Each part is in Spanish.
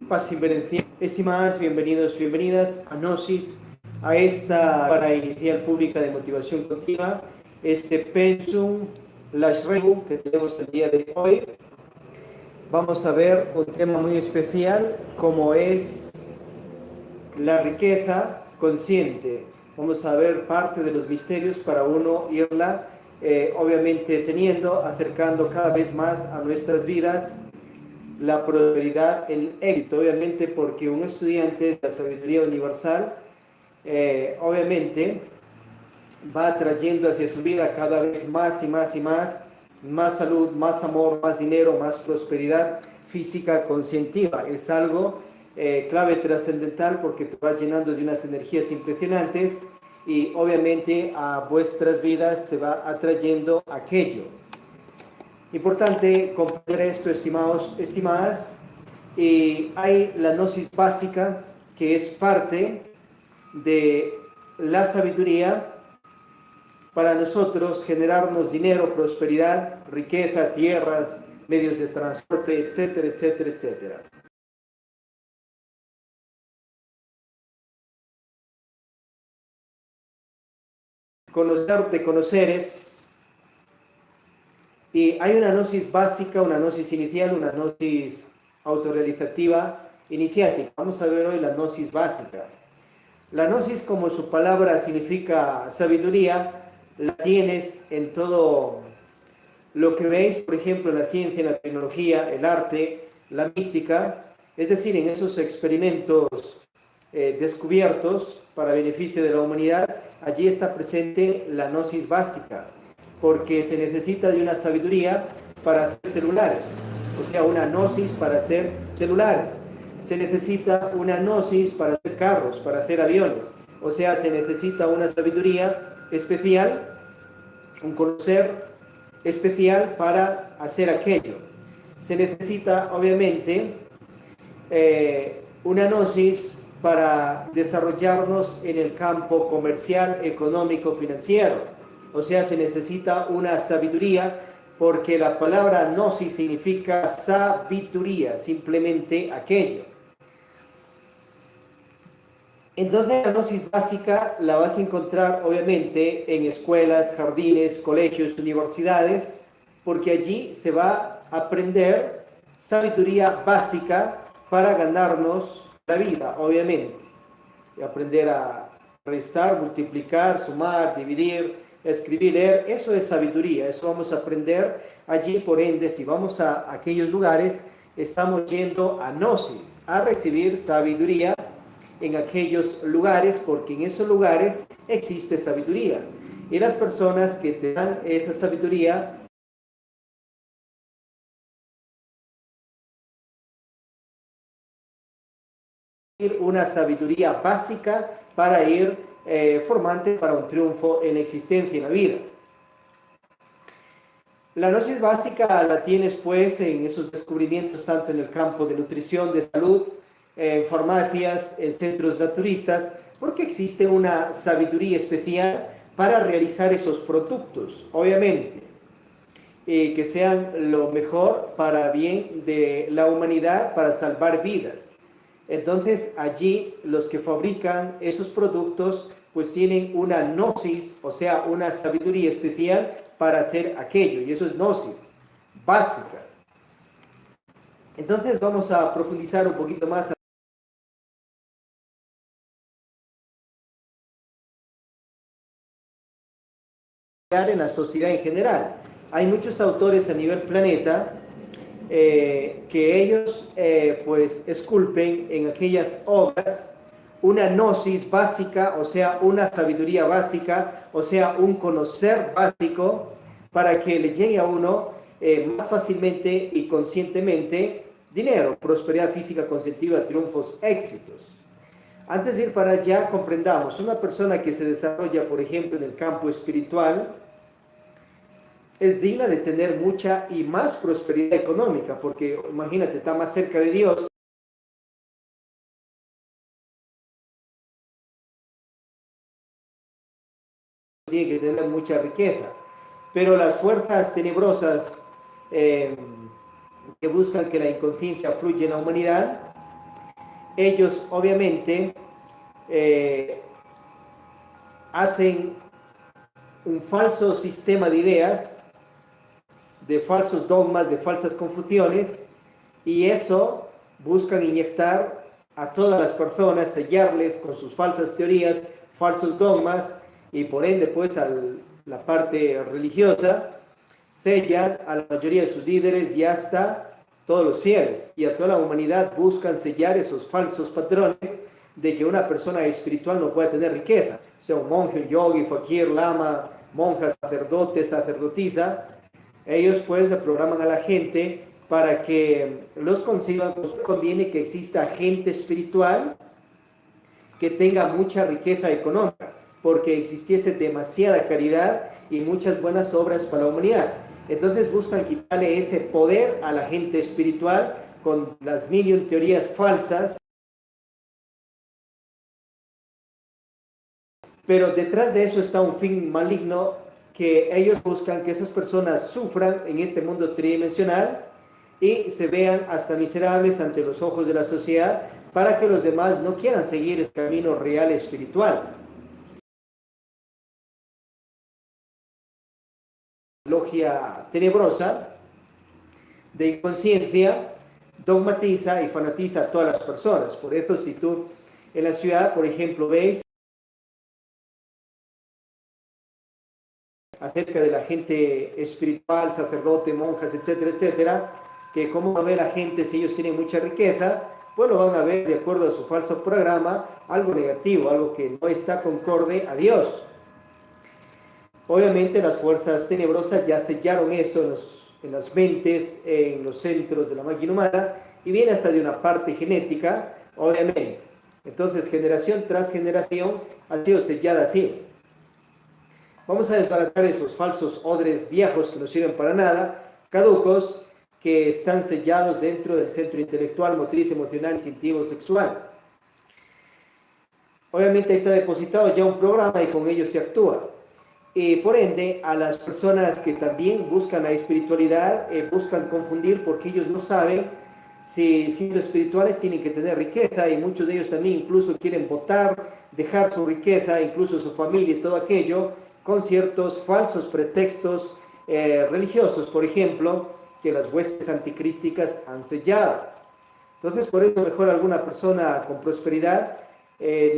Paz y bendición. Estimadas, bienvenidos, bienvenidas a Gnosis, a esta para inicial pública de motivación continua, este pensum, las regu que tenemos el día de hoy. Vamos a ver un tema muy especial como es la riqueza consciente. Vamos a ver parte de los misterios para uno irla, obviamente acercando cada vez más a nuestras vidas la prosperidad, el éxito, obviamente porque un estudiante de la sabiduría universal, obviamente va atrayendo hacia su vida cada vez más y más y más salud, más amor, más dinero, más prosperidad física conscientiva. Es algo clave trascendental porque te vas llenando de unas energías impresionantes y obviamente a vuestras vidas se va atrayendo aquello. Importante comprender esto, estimados, estimadas. Hay la gnosis básica, que es parte de la sabiduría para nosotros generarnos dinero, prosperidad, riqueza, tierras, medios de transporte, etcétera, etcétera, etcétera. Conocer de conoceres. Y hay una gnosis básica, una gnosis inicial, una gnosis autorrealizativa iniciática. Vamos a ver hoy la gnosis básica. La gnosis, como su palabra significa sabiduría, la tienes en todo lo que veis, por ejemplo, en la ciencia, en la tecnología, el arte, la mística, es decir, en esos experimentos descubiertos para beneficio de la humanidad, allí está presente la gnosis básica, porque se necesita de una sabiduría para hacer celulares, o sea, una gnosis para hacer celulares. Se necesita una gnosis para hacer carros, para hacer aviones, o sea, se necesita una sabiduría especial, un conocer especial para hacer aquello. Se necesita, obviamente, una gnosis para desarrollarnos en el campo comercial, económico, financiero. O sea, se necesita una sabiduría porque la palabra gnosis significa sabiduría, simplemente aquello. Entonces la gnosis básica la vas a encontrar obviamente en escuelas, jardines, colegios, universidades, porque allí se va a aprender sabiduría básica para ganarnos la vida, obviamente. Y aprender a restar, multiplicar, sumar, dividir, escribir, leer, eso es sabiduría, eso vamos a aprender allí. Por ende, si vamos a aquellos lugares, estamos yendo a gnosis, a recibir sabiduría en aquellos lugares, porque en esos lugares existe sabiduría. Y las personas que te dan esa sabiduría una sabiduría básica para ir formante para un triunfo en la existencia, en la vida. La gnosis básica la tienes pues en esos descubrimientos tanto en el campo de nutrición, de salud, en farmacias, en centros naturistas, porque existe una sabiduría especial para realizar esos productos, obviamente, que sean lo mejor para bien de la humanidad, para salvar vidas. Entonces allí los que fabrican esos productos pues tienen una gnosis, o sea, una sabiduría especial para hacer aquello, y eso es gnosis básica. Entonces vamos a profundizar un poquito más en la sociedad en general. Hay muchos autores a nivel planeta que ellos pues esculpen en aquellas obras una gnosis básica, o sea, una sabiduría básica, o sea, un conocer básico para que le llegue a uno más fácilmente y conscientemente dinero, prosperidad física conscientiva, triunfos, éxitos. Antes de ir para allá, comprendamos, una persona que se desarrolla, por ejemplo, en el campo espiritual, es digna de tener mucha y más prosperidad económica, porque imagínate, está más cerca de Dios. Tiene que tener mucha riqueza, pero las fuerzas tenebrosas que buscan que la inconsciencia fluya en la humanidad, ellos obviamente hacen un falso sistema de ideas, de falsos dogmas, de falsas confusiones, y eso buscan inyectar a todas las personas, sellarles con sus falsas teorías, falsos dogmas, y por ende pues a la parte religiosa, sellan a la mayoría de sus líderes y hasta todos los fieles, y a toda la humanidad buscan sellar esos falsos patrones de que una persona espiritual no puede tener riqueza, o sea, un monje, un yogi, fakir, lama, monja, sacerdote, sacerdotisa. Ellos pues le programan a la gente para que los conciban, pues conviene que exista gente espiritual que tenga mucha riqueza económica, porque existiese demasiada caridad y muchas buenas obras para la humanidad. Entonces buscan quitarle ese poder a la gente espiritual con las mil y un teorías falsas, pero detrás de eso está un fin maligno, que ellos buscan que esas personas sufran en este mundo tridimensional y se vean hasta miserables ante los ojos de la sociedad, para que los demás no quieran seguir el camino real espiritual. Logia tenebrosa de inconsciencia dogmatiza y fanatiza a todas las personas. Por eso si tú en la ciudad, por ejemplo, ves acerca de la gente espiritual, sacerdote, monjas, etcétera, etcétera, que cómo va a ver la gente si ellos tienen mucha riqueza, pues lo van a ver de acuerdo a su falso programa, algo negativo, algo que no está concorde a Dios. Obviamente las fuerzas tenebrosas ya sellaron eso en las mentes, en los centros de la máquina humana, y viene hasta de una parte genética, obviamente. Entonces, generación tras generación ha sido sellada así. Vamos a desbaratar esos falsos odres viejos que no sirven para nada, caducos, que están sellados dentro del centro intelectual, motriz, emocional, instintivo, sexual. Obviamente ahí está depositado ya un programa y con ello se actúa. Por ende, a las personas que también buscan la espiritualidad, buscan confundir porque ellos no saben si siendo espirituales tienen que tener riqueza, y muchos de ellos también incluso quieren votar, dejar su riqueza, incluso su familia y todo aquello, con ciertos falsos pretextos religiosos, por ejemplo, que las huestes anticrísticas han sellado. Entonces, por eso mejor alguna persona con prosperidad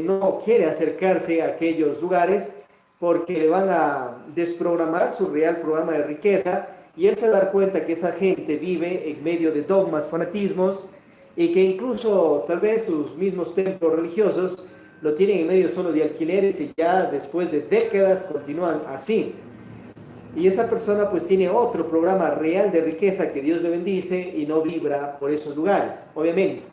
no quiere acercarse a aquellos lugares, porque le van a desprogramar su real programa de riqueza, y él se va a dar cuenta que esa gente vive en medio de dogmas, fanatismos, y que incluso tal vez sus mismos templos religiosos lo tienen en medio solo de alquileres, y ya después de décadas continúan así. Y esa persona pues tiene otro programa real de riqueza que Dios le bendice y no vibra por esos lugares, obviamente.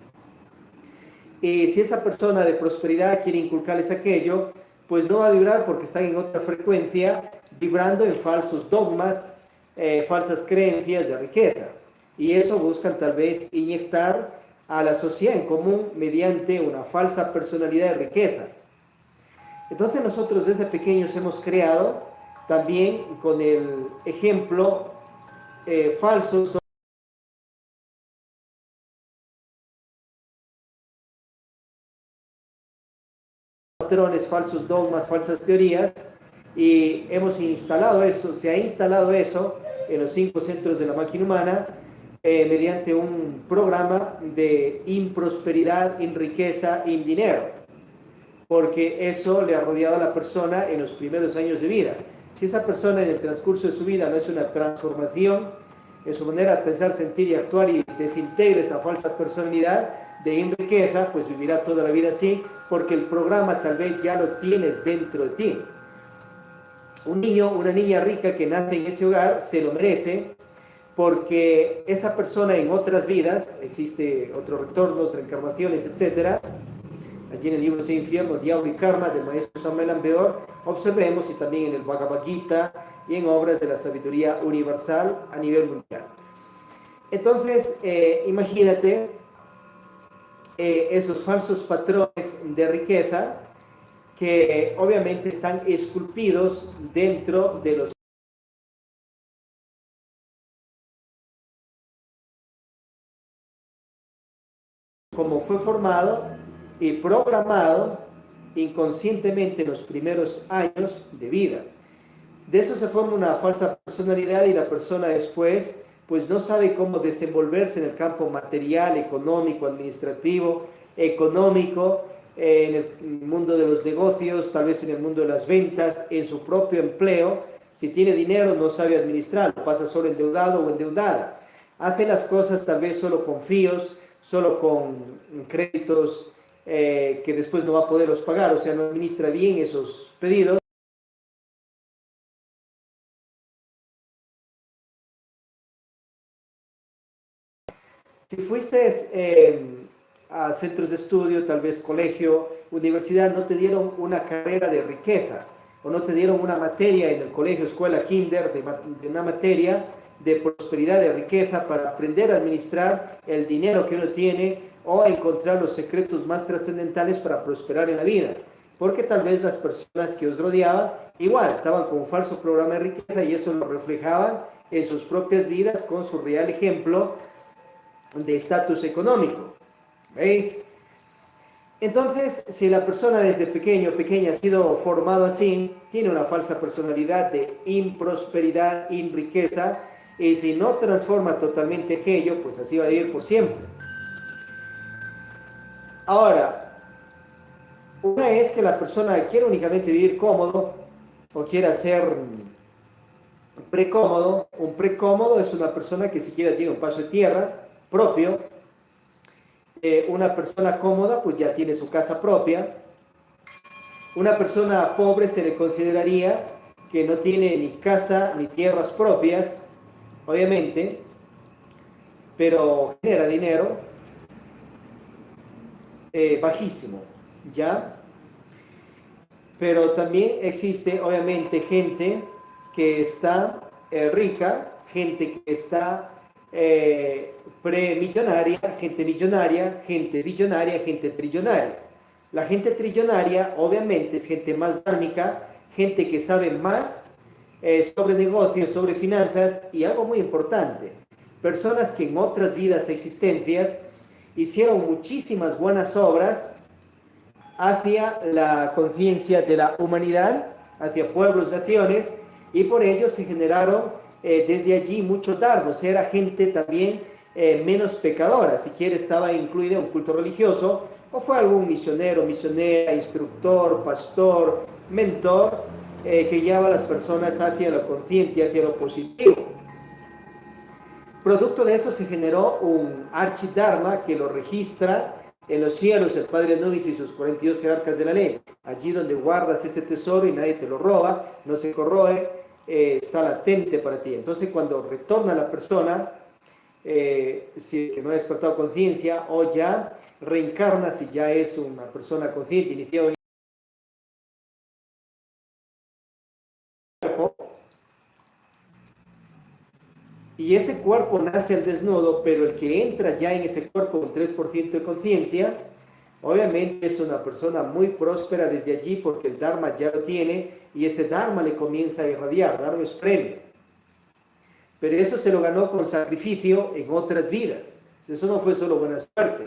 Y si esa persona de prosperidad quiere inculcarles aquello, pues no va a vibrar porque están en otra frecuencia, vibrando en falsos dogmas, falsas creencias de riqueza. Y eso buscan tal vez inyectar a la sociedad en común mediante una falsa personalidad de riqueza. Entonces nosotros desde pequeños hemos creado también con el ejemplo falso, patrones, falsos dogmas, falsas teorías, y hemos instalado eso, se ha instalado eso en los 5 centros de la máquina humana, mediante un programa de improsperidad, riqueza, dinero, porque eso le ha rodeado a la persona en los primeros años de vida. Si esa persona en el transcurso de su vida no es una transformación en su manera de pensar, sentir y actuar, y desintegre esa falsa personalidad de riqueza, pues vivirá toda la vida así, porque el programa tal vez ya lo tienes dentro de ti. Un niño, una niña rica que nace en ese hogar se lo merece, porque esa persona en otras vidas, existe otros retornos, reencarnaciones, etcétera. Allí en el libro Cielo Infierno, Diablo y Karma del maestro Samuel Ambeor, observemos, y también en el Bhagavad Gita y en obras de la sabiduría universal a nivel mundial. Entonces, imagínate esos falsos patrones de riqueza que obviamente están esculpidos dentro de los, como fue formado y programado inconscientemente en los primeros años de vida. De eso se forma una falsa personalidad y la persona después pues no sabe cómo desenvolverse en el campo material, económico, administrativo, económico, en el mundo de los negocios, tal vez en el mundo de las ventas, en su propio empleo. Si tiene dinero no sabe administrarlo, pasa solo endeudado o endeudada. Hace las cosas tal vez solo con fíos, solo con créditos que después no va a poderlos pagar, o sea, no administra bien esos pedidos. Si fuiste a centros de estudio, tal vez colegio, universidad, no te dieron una carrera de riqueza o no te dieron una materia en el colegio, escuela, kinder, de una materia de prosperidad, de riqueza, para aprender a administrar el dinero que uno tiene o encontrar los secretos más trascendentales para prosperar en la vida. Porque tal vez las personas que os rodeaban igual estaban con un falso programa de riqueza y eso lo reflejaban en sus propias vidas con su real ejemplo de estatus económico. ¿Veis? Entonces, si la persona desde pequeño o pequeña ha sido formado así, tiene una falsa personalidad de improsperidad, riqueza, y si no transforma totalmente aquello, pues así va a vivir por siempre. Ahora, una es que la persona quiere únicamente vivir cómodo o quiere ser precómodo. Un precómodo es una persona que siquiera tiene un paso de tierra propio. Una persona cómoda pues ya tiene su casa propia. Una persona pobre se le consideraría que no tiene ni casa ni tierras propias, obviamente, pero genera dinero bajísimo, ¿ya? Pero también existe obviamente gente que está rica, gente que está premillonaria, gente millonaria, gente billonaria, gente trillonaria. La gente trillonaria obviamente es gente más dármica, gente que sabe más sobre negocios, sobre finanzas y algo muy importante, personas que en otras vidas, existencias, hicieron muchísimas buenas obras hacia la conciencia de la humanidad, hacia pueblos, naciones, y por ello se generaron desde allí muchos dharmas. Era gente también menos pecadora, si quiere estaba incluida en un culto religioso, o fue algún misionero, misionera, instructor, pastor, mentor, que lleva a las personas hacia lo consciente, hacia lo positivo. Producto de eso se generó un archidharma que lo registra en los cielos el Padre Anubis y sus 42 jerarcas de la ley. Allí donde guardas ese tesoro y nadie te lo roba, no se corroe, está latente para ti. Entonces cuando retorna la persona, si es que no ha despertado conciencia o ya reencarna, si ya es una persona consciente, iniciada en el cuerpo, y ese cuerpo nace al desnudo, pero el que entra ya en ese cuerpo con 3% de conciencia, obviamente es una persona muy próspera desde allí porque el Dharma ya lo tiene y ese Dharma le comienza a irradiar. Dharma es premio. Pero eso se lo ganó con sacrificio en otras vidas. Eso no fue solo buena suerte,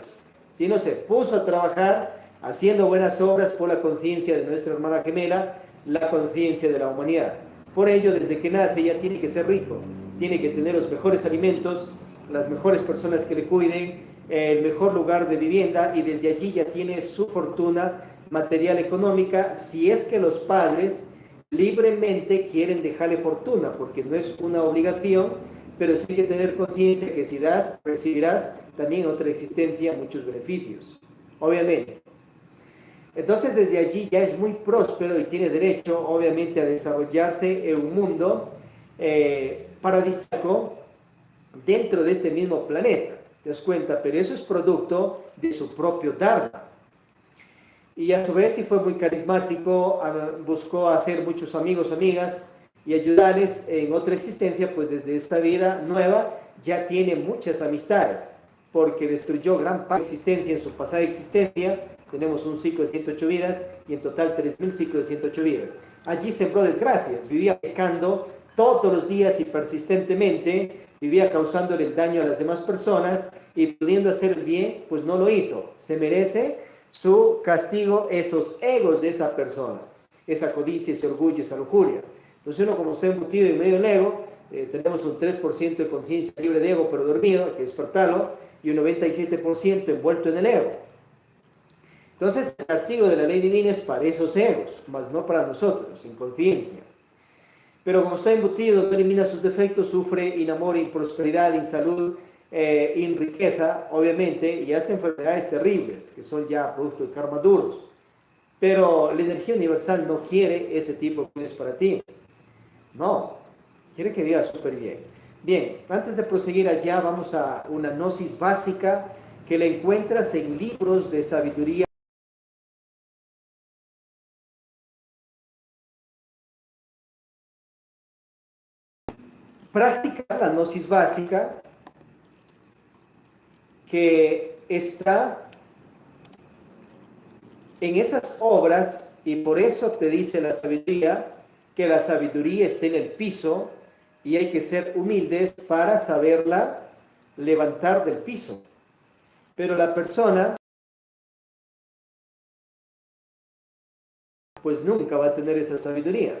sino se puso a trabajar haciendo buenas obras por la conciencia de nuestra hermana gemela, la conciencia de la humanidad. Por ello, desde que nace ya tiene que ser rico, tiene que tener los mejores alimentos, las mejores personas que le cuiden, el mejor lugar de vivienda, y desde allí ya tiene su fortuna material económica, si es que los padres libremente quieren dejarle fortuna, porque no es una obligación, pero sí hay que tener conciencia que si das, recibirás también en otra existencia muchos beneficios, obviamente. Entonces desde allí ya es muy próspero y tiene derecho obviamente a desarrollarse en un mundo paradisíaco dentro de este mismo planeta, ¿te das cuenta? Pero eso es producto de su propio Dharma. Y a su vez sí fue muy carismático, buscó hacer muchos amigos, amigas y ayudarles en otra existencia, pues desde esta vida nueva ya tiene muchas amistades, porque destruyó gran parte de existencia en su pasada existencia. Tenemos un ciclo de 108 vidas y en total 3000 ciclos de 108 vidas. Allí sembró desgracias, vivía pecando todos los días y persistentemente, vivía causándole el daño a las demás personas y pudiendo hacer el bien, pues no lo hizo. Se merece Su castigo, esos egos de esa persona, esa codicia, ese orgullo, esa lujuria. Entonces uno como está embutido en medio del ego, tenemos un 3% de conciencia libre de ego pero dormido, hay que despertarlo, y un 97% envuelto en el ego. Entonces el castigo de la ley divina es para esos egos, mas no para nosotros, sin conciencia. Pero como está embutido, no elimina sus defectos, sufre inamor, prosperidad, salud, riqueza, obviamente, y hasta enfermedades terribles, que son ya producto de karma duros. Pero la energía universal no quiere ese tipo de cosas para ti. No, quiere que vivas súper bien. Bien, antes de proseguir allá, vamos a una gnosis básica que la encuentras en libros de sabiduría. Practicar la gnosis básica que está en esas obras, y por eso te dice la sabiduría, que la sabiduría está en el piso y hay que ser humildes para saberla levantar del piso. Pero la persona pues nunca va a tener esa sabiduría.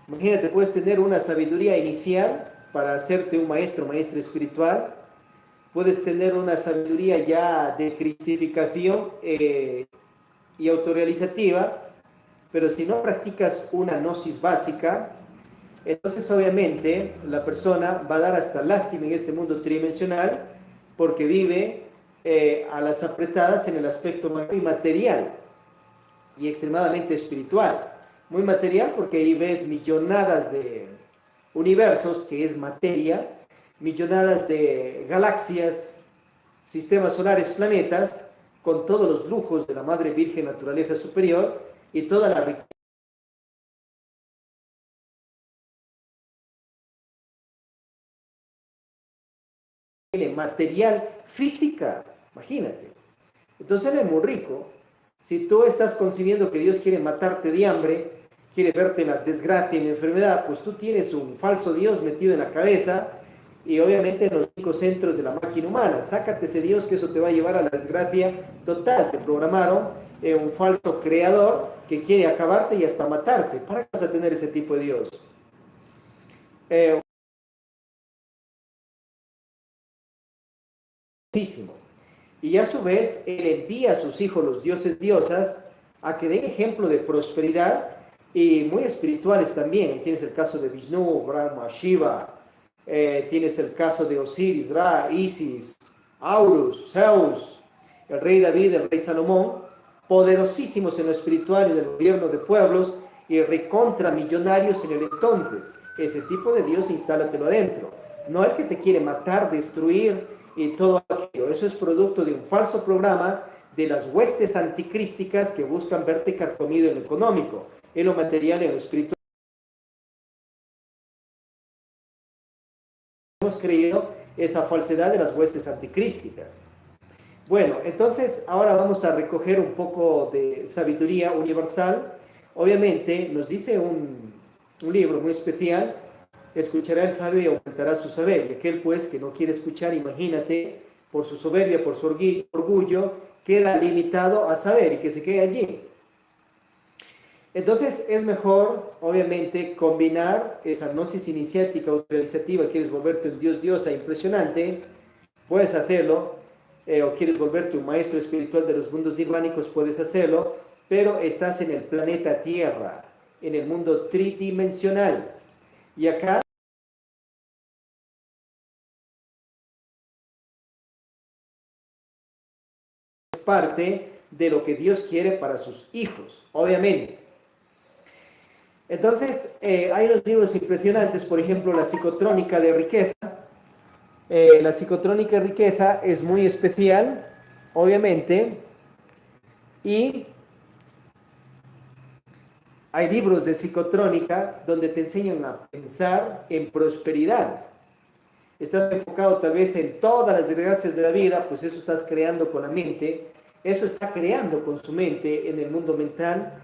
Imagínate, puedes tener una sabiduría inicial para hacerte un maestro, maestra espiritual. Puedes tener una sabiduría ya de cristificación y autorrealizativa, pero si no practicas una gnosis básica, entonces obviamente la persona va a dar hasta lástima en este mundo tridimensional porque vive a las apretadas en el aspecto muy material y extremadamente espiritual. Muy material porque ahí ves millonadas de universos, que es materia, millonadas de galaxias, sistemas solares, planetas, con todos los lujos de la Madre Virgen Naturaleza Superior y toda la riqueza material, física, imagínate. Entonces él es muy rico. Si tú estás concibiendo que Dios quiere matarte de hambre, quiere verte en la desgracia y en la enfermedad, pues tú tienes un falso Dios metido en la cabeza y obviamente en los 5 centros de la máquina humana. Sácate ese Dios, que eso te va a llevar a la desgracia total. Te programaron un falso creador que quiere acabarte y hasta matarte. ¿Para qué vas a tener ese tipo de Dios? Y a su vez, él envía a sus hijos, los dioses diosas, a que den ejemplo de prosperidad y muy espirituales también. Ahí tienes el caso de Vishnu, Brahma, Shiva, tienes el caso de Osiris, Ra, Isis, Horus, Zeus, el rey David, el rey Salomón, poderosísimos en lo espiritual y en el gobierno de pueblos y recontra millonarios en el entonces. Ese tipo de Dios, instálatelo adentro. No el que te quiere matar, destruir y todo aquello. Eso es producto de un falso programa de las huestes anticrísticas que buscan verte carcomido en lo económico, en lo material, en lo espiritual. Hemos creído esa falsedad de las huestes anticrísticas. Bueno, entonces ahora vamos a recoger un poco de sabiduría universal. Obviamente nos dice un libro muy especial: escuchará el sabio y aumentará su saber. Y aquel pues que no quiere escuchar, imagínate, por su soberbia, por su orgullo, queda limitado a saber y que se quede allí. Entonces es mejor, obviamente, combinar esa gnosis iniciática autorrealizativa. Quieres volverte un dios, diosa impresionante, puedes hacerlo. O quieres volverte un maestro espiritual de los mundos nirvánicos, puedes hacerlo, pero estás en el planeta Tierra, en el mundo tridimensional. Y acá es parte de lo que Dios quiere para sus hijos, obviamente. Entonces, hay unos libros impresionantes, por ejemplo, la psicotrónica de riqueza. La psicotrónica de riqueza es muy especial, obviamente, y hay libros de psicotrónica donde te enseñan a pensar en prosperidad. Estás enfocado tal vez en todas las desgracias de la vida, pues eso estás creando con la mente, eso está creando con su mente en el mundo mental,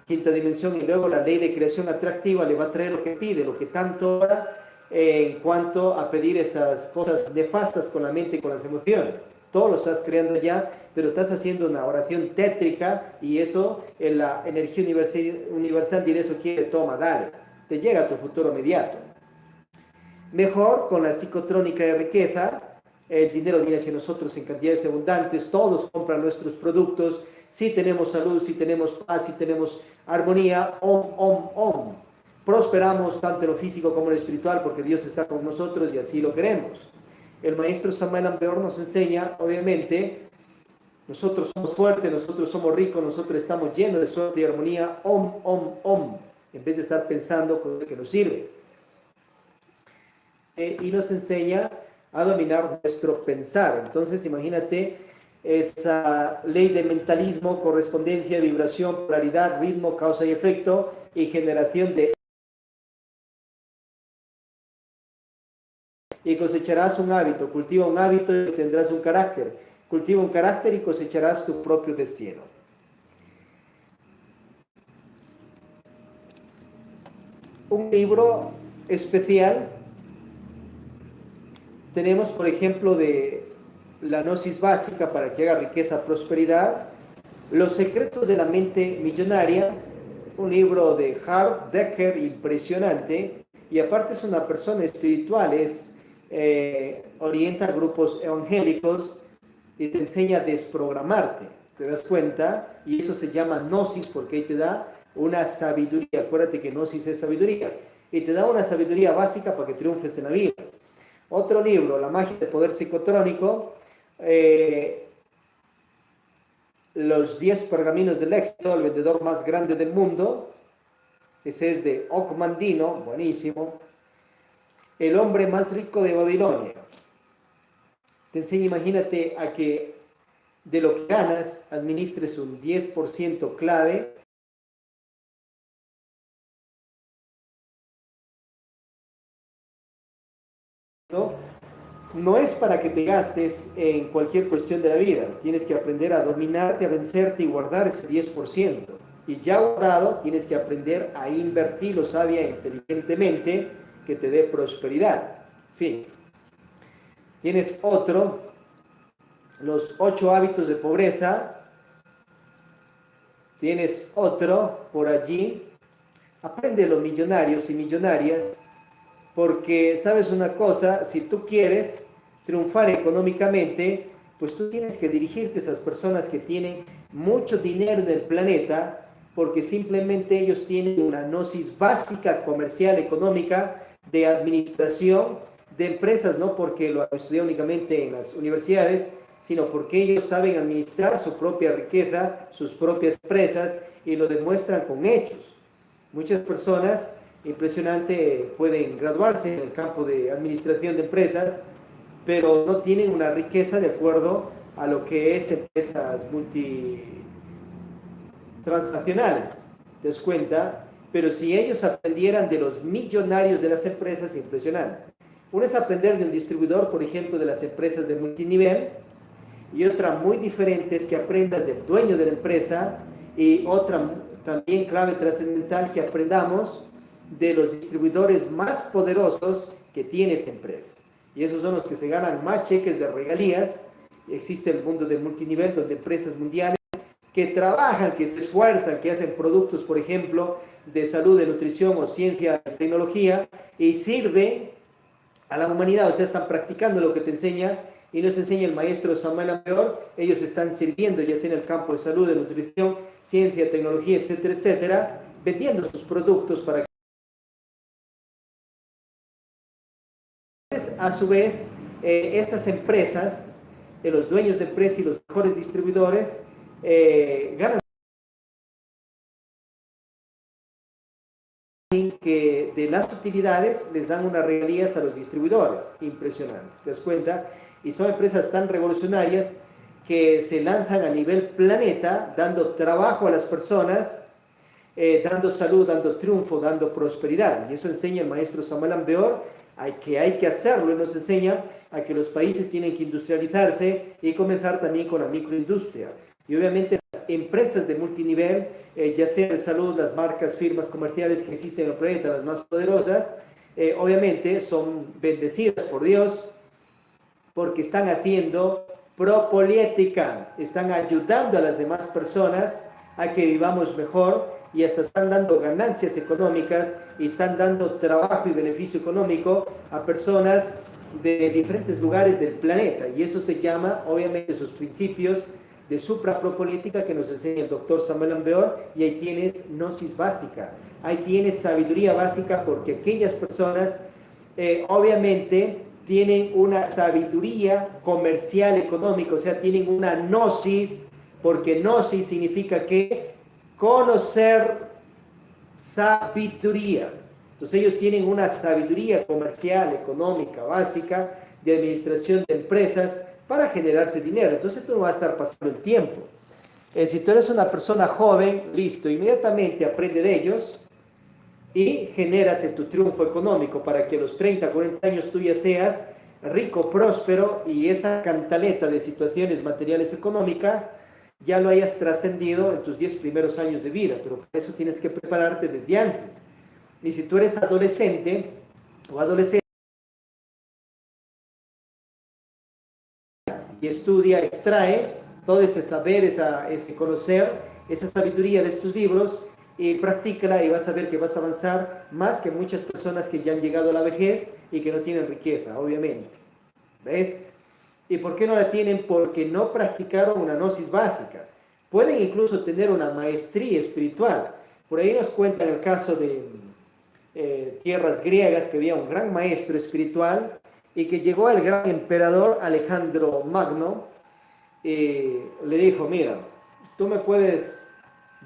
quinta dimensión, y luego la ley de creación atractiva le va a traer lo que pide, lo que tanto ora en cuanto a pedir esas cosas nefastas con la mente y con las emociones. todo lo estás creando ya, pero estás haciendo una oración tétrica y eso, en la energía universal, diré eso quiere, toma, dale, te llega a tu futuro inmediato. Mejor con la psicotrónica de riqueza, el dinero viene hacia nosotros en cantidades abundantes, todos compran nuestros productos, si tenemos salud, si tenemos paz, si tenemos armonía, om, om, om. Prosperamos tanto en lo físico como en lo espiritual porque Dios está con nosotros y así lo queremos. El maestro Samael Aun Weor nos enseña, obviamente, nosotros somos fuertes, nosotros somos ricos, nosotros estamos llenos de suerte y armonía, om, om, om, en vez de estar pensando con lo que nos sirve. Y nos enseña a dominar nuestro pensar. Entonces, imagínate esa ley de mentalismo, correspondencia, vibración, polaridad, ritmo, causa y efecto y generación de... Y cosecharás un hábito, cultiva un hábito y tendrás un carácter. Cultiva un carácter y cosecharás tu propio destino. Un libro especial tenemos, por ejemplo, de la gnosis básica para que haga riqueza, prosperidad, Los secretos de la mente millonaria, un libro de Hart Decker impresionante, y aparte es una persona espiritual, orienta a grupos evangélicos y te enseña a desprogramarte, ¿te das cuenta? Y eso se llama gnosis porque ahí te da una sabiduría, acuérdate que gnosis es sabiduría, y te da una sabiduría básica para que triunfes en la vida. Otro libro, La magia del poder psicotrónico, Los 10 pergaminos del éxito, el vendedor más grande del mundo, ese es de Og Mandino, buenísimo. El hombre más rico de Babilonia. Te enseña, imagínate, a que de lo que ganas, administres un 10% clave. No es para que te gastes en cualquier cuestión de la vida. Tienes que aprender a dominarte, a vencerte y guardar ese 10%. Y ya guardado, tienes que aprender a invertirlo sabia e inteligentemente que te dé prosperidad. Fin. Tienes otro, Los 8 hábitos de pobreza. Tienes otro por allí. Aprende los millonarios y millonarias. Porque, ¿sabes una cosa? Si tú quieres triunfar económicamente, pues tú tienes que dirigirte a esas personas que tienen mucho dinero en el planeta, porque simplemente ellos tienen una gnosis básica, comercial, económica, de administración de empresas, no porque lo han estudiado únicamente en las universidades, sino porque ellos saben administrar su propia riqueza, sus propias empresas, y lo demuestran con hechos. Muchas personas, impresionante, pueden graduarse en el campo de administración de empresas, pero no tienen una riqueza de acuerdo a lo que es empresas transnacionales, ¿te das cuenta? Pero si ellos aprendieran de los millonarios de las empresas, impresionante. Uno es aprender de un distribuidor, por ejemplo, de las empresas de multinivel, y otra muy diferente es que aprendas del dueño de la empresa, y otra también clave trascendental, que aprendamos de los distribuidores más poderosos que tiene esa empresa. Y esos son los que se ganan más cheques de regalías. Existe el mundo del multinivel, donde empresas mundiales que trabajan, que se esfuerzan, que hacen productos, por ejemplo, de salud, de nutrición o ciencia y tecnología, y sirven a la humanidad, o sea, están practicando lo que te enseña y nos enseña el maestro Samael Aun Weor. Ellos están sirviendo ya sea en el campo de salud, de nutrición, ciencia, tecnología, etcétera, etcétera, vendiendo sus productos para que a su vez estas empresas, los dueños de empresas y los mejores distribuidores ganan que de las utilidades les dan unas regalías a los distribuidores. Impresionante, ¿te das cuenta? Y son empresas tan revolucionarias que se lanzan a nivel planeta dando trabajo a las personas, dando salud, dando triunfo, dando prosperidad. Y eso enseña el maestro Samael Aun Weor, que hay que hacerlo, y nos enseña a que los países tienen que industrializarse y comenzar también con la microindustria. Y obviamente las empresas de multinivel, ya sea de salud, las marcas, firmas comerciales que existen en el planeta, las más poderosas, obviamente son bendecidas por Dios porque están haciendo propolítica. Están ayudando a las demás personas a que vivamos mejor y hasta están dando ganancias económicas y están dando trabajo y beneficio económico a personas de diferentes lugares del planeta. Y eso se llama, obviamente, sus principios de suprapropolítica que nos enseña el doctor Samuel Ambeor, y ahí tienes gnosis básica, ahí tienes sabiduría básica, porque aquellas personas obviamente tienen una sabiduría comercial, económica, o sea, tienen una gnosis, porque gnosis significa que conocer sabiduría. Entonces ellos tienen una sabiduría comercial, económica, básica, de administración de empresas para generarse dinero. Entonces tú no vas a estar pasando el tiempo. Si tú eres una persona joven, listo, inmediatamente aprende de ellos y genérate tu triunfo económico para que a los 30, 40 años tú ya seas rico, próspero, y esa cantaleta de situaciones materiales económicas ya lo hayas trascendido en tus 10 primeros años de vida, pero para eso tienes que prepararte desde antes. Y si tú eres adolescente o adolescente y estudia, extrae todo ese saber, ese conocer, esa sabiduría de estos libros, y practícala y vas a ver que vas a avanzar más que muchas personas que ya han llegado a la vejez y que no tienen riqueza, obviamente. ¿Ves? ¿Y por qué no la tienen? Porque no practicaron una gnosis básica. Pueden incluso tener una maestría espiritual. Por ahí nos cuentan el caso de tierras griegas, que había un gran maestro espiritual y que llegó al gran emperador Alejandro Magno y le dijo: mira, tú me puedes,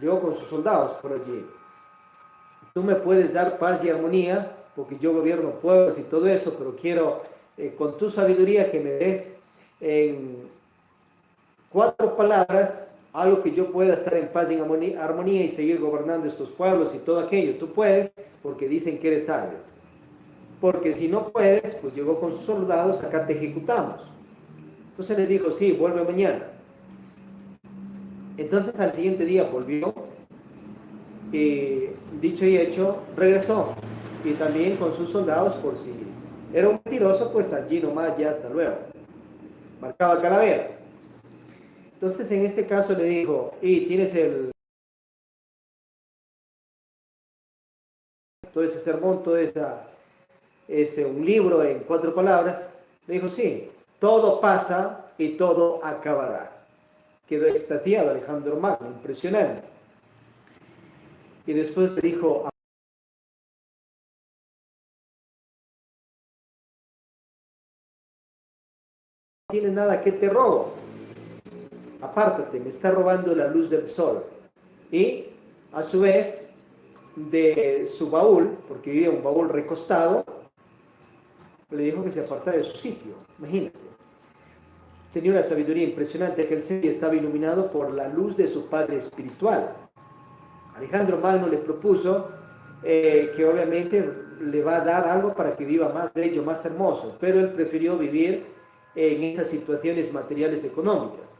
llegó con sus soldados por allí, tú me puedes dar paz y armonía, porque yo gobierno pueblos y todo eso, pero quiero con tu sabiduría que me des en 4 palabras algo que yo pueda estar en paz y en armonía y seguir gobernando estos pueblos y todo aquello. Tú puedes, porque dicen que eres sabio. Porque si no puedes, pues llegó con sus soldados: acá te ejecutamos. Entonces les dijo: sí, vuelve mañana. Entonces al siguiente día volvió, y dicho y hecho, regresó, y también con sus soldados, por si era un mentiroso, pues allí nomás, ya hasta luego, marcaba calavera. Entonces en este caso le dijo: y tienes todo ese sermón, un libro en 4 palabras. Le dijo: sí, todo pasa y todo acabará. Quedó extasiado Alejandro Magno, impresionante. Y después le dijo: no tienes nada que te robo, apártate, me está robando la luz del sol. Y a su vez, de su baúl, porque vivía un baúl recostado, le dijo que se apartara de su sitio. Imagínate, tenía una sabiduría impresionante, que el ser estaba iluminado por la luz de su padre espiritual. Alejandro Magno le propuso que obviamente le va a dar algo para que viva más bello, más hermoso, pero él prefirió vivir en esas situaciones materiales económicas.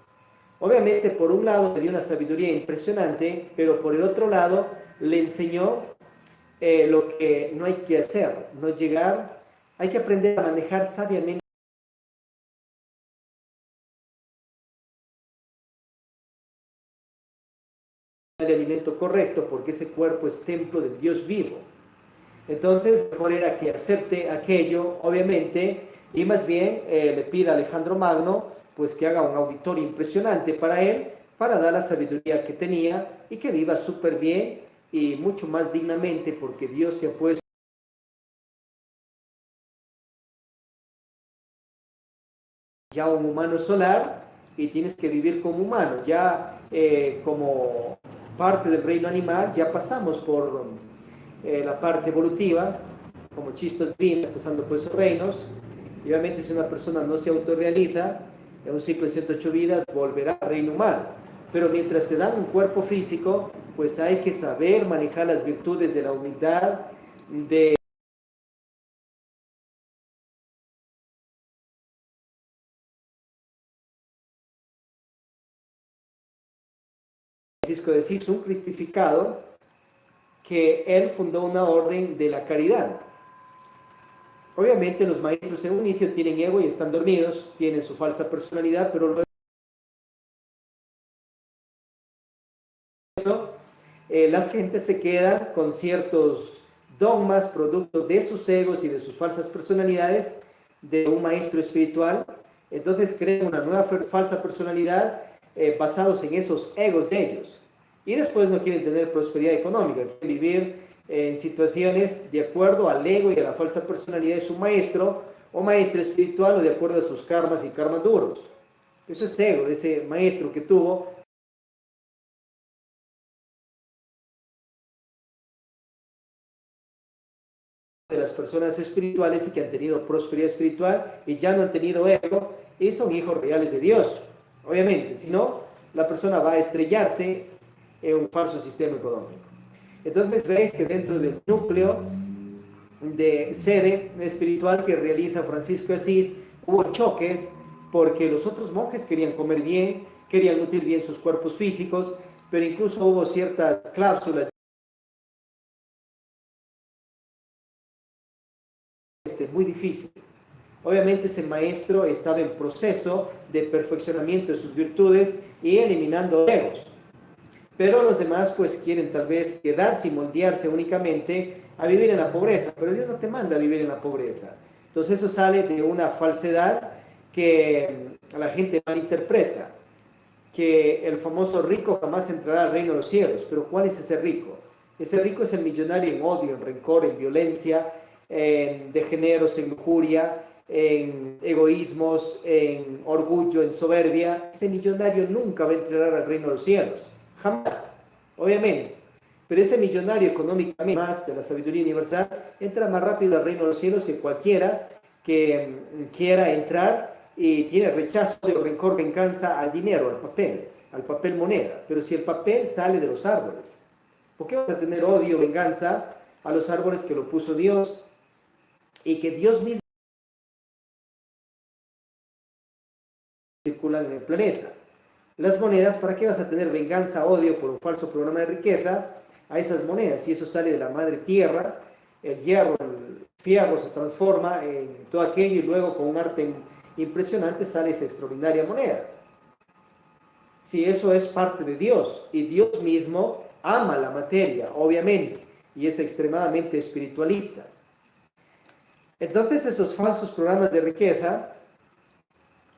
Obviamente, por un lado le dio una sabiduría impresionante, pero por el otro lado le enseñó lo que no hay que hacer, no llegar, hay que aprender a manejar sabiamente el alimento correcto, porque ese cuerpo es templo del Dios vivo. Entonces, mejor era que acepte aquello, obviamente, y más bien le pida a Alejandro Magno pues que haga un auditorio impresionante para él, para dar la sabiduría que tenía y que viva súper bien y mucho más dignamente, porque Dios te ha puesto ya un humano solar y tienes que vivir como humano. Ya como parte del reino animal, ya pasamos por la parte evolutiva, como chispas divinas, pasando por esos reinos. Y obviamente, si una persona no se autorrealiza, en un ciclo de 108 vidas volverá al reino humano. Pero mientras te dan un cuerpo físico, pues hay que saber manejar las virtudes de la humildad, de Francisco de Asís, un cristificado, que él fundó una orden de la caridad. Obviamente los maestros en un inicio tienen ego y están dormidos, tienen su falsa personalidad, pero luego las gentes se quedan con ciertos dogmas, producto de sus egos y de sus falsas personalidades de un maestro espiritual. Entonces crean una nueva falsa personalidad basados en esos egos de ellos. Y después no quieren tener prosperidad económica, quieren vivir en situaciones de acuerdo al ego y a la falsa personalidad de su maestro o maestra espiritual o de acuerdo a sus karmas y karmas duros. Eso es ego de ese maestro que tuvo de las personas espirituales y que han tenido prosperidad espiritual y ya no han tenido ego y son hijos reales de Dios. Obviamente, si no, la persona va a estrellarse en un falso sistema económico. Entonces veis que dentro del núcleo de sede espiritual que realiza Francisco de Asís hubo choques porque los otros monjes querían comer bien, querían nutrir bien sus cuerpos físicos, pero incluso hubo ciertas cláusulas muy difícil. Obviamente ese maestro estaba en proceso de perfeccionamiento de sus virtudes y eliminando egos. Pero los demás pues quieren tal vez quedarse y moldearse únicamente a vivir en la pobreza. Pero Dios no te manda a vivir en la pobreza. Entonces eso sale de una falsedad que la gente malinterpreta. Que el famoso rico jamás entrará al reino de los cielos. Pero ¿cuál es ese rico? Ese rico es el millonario en odio, en rencor, en violencia, en degeneros, en lujuria, en egoísmos, en orgullo, en soberbia. Ese millonario nunca va a entrar al reino de los cielos. Jamás, obviamente. Pero ese millonario económicamente más de la sabiduría universal entra más rápido al reino de los cielos que cualquiera que quiera entrar y tiene rechazo, de rencor, venganza al dinero, al papel moneda. Pero si el papel sale de los árboles, ¿por qué vas a tener odio, venganza a los árboles que lo puso Dios y que Dios mismo circulan en el planeta? Las monedas, ¿para qué vas a tener venganza, odio por un falso programa de riqueza a esas monedas? Si eso sale de la madre tierra, el hierro, el fierro se transforma en todo aquello y luego con un arte impresionante sale esa extraordinaria moneda. Si eso es parte de Dios y Dios mismo ama la materia, obviamente, y es extremadamente espiritualista. Entonces esos falsos programas de riqueza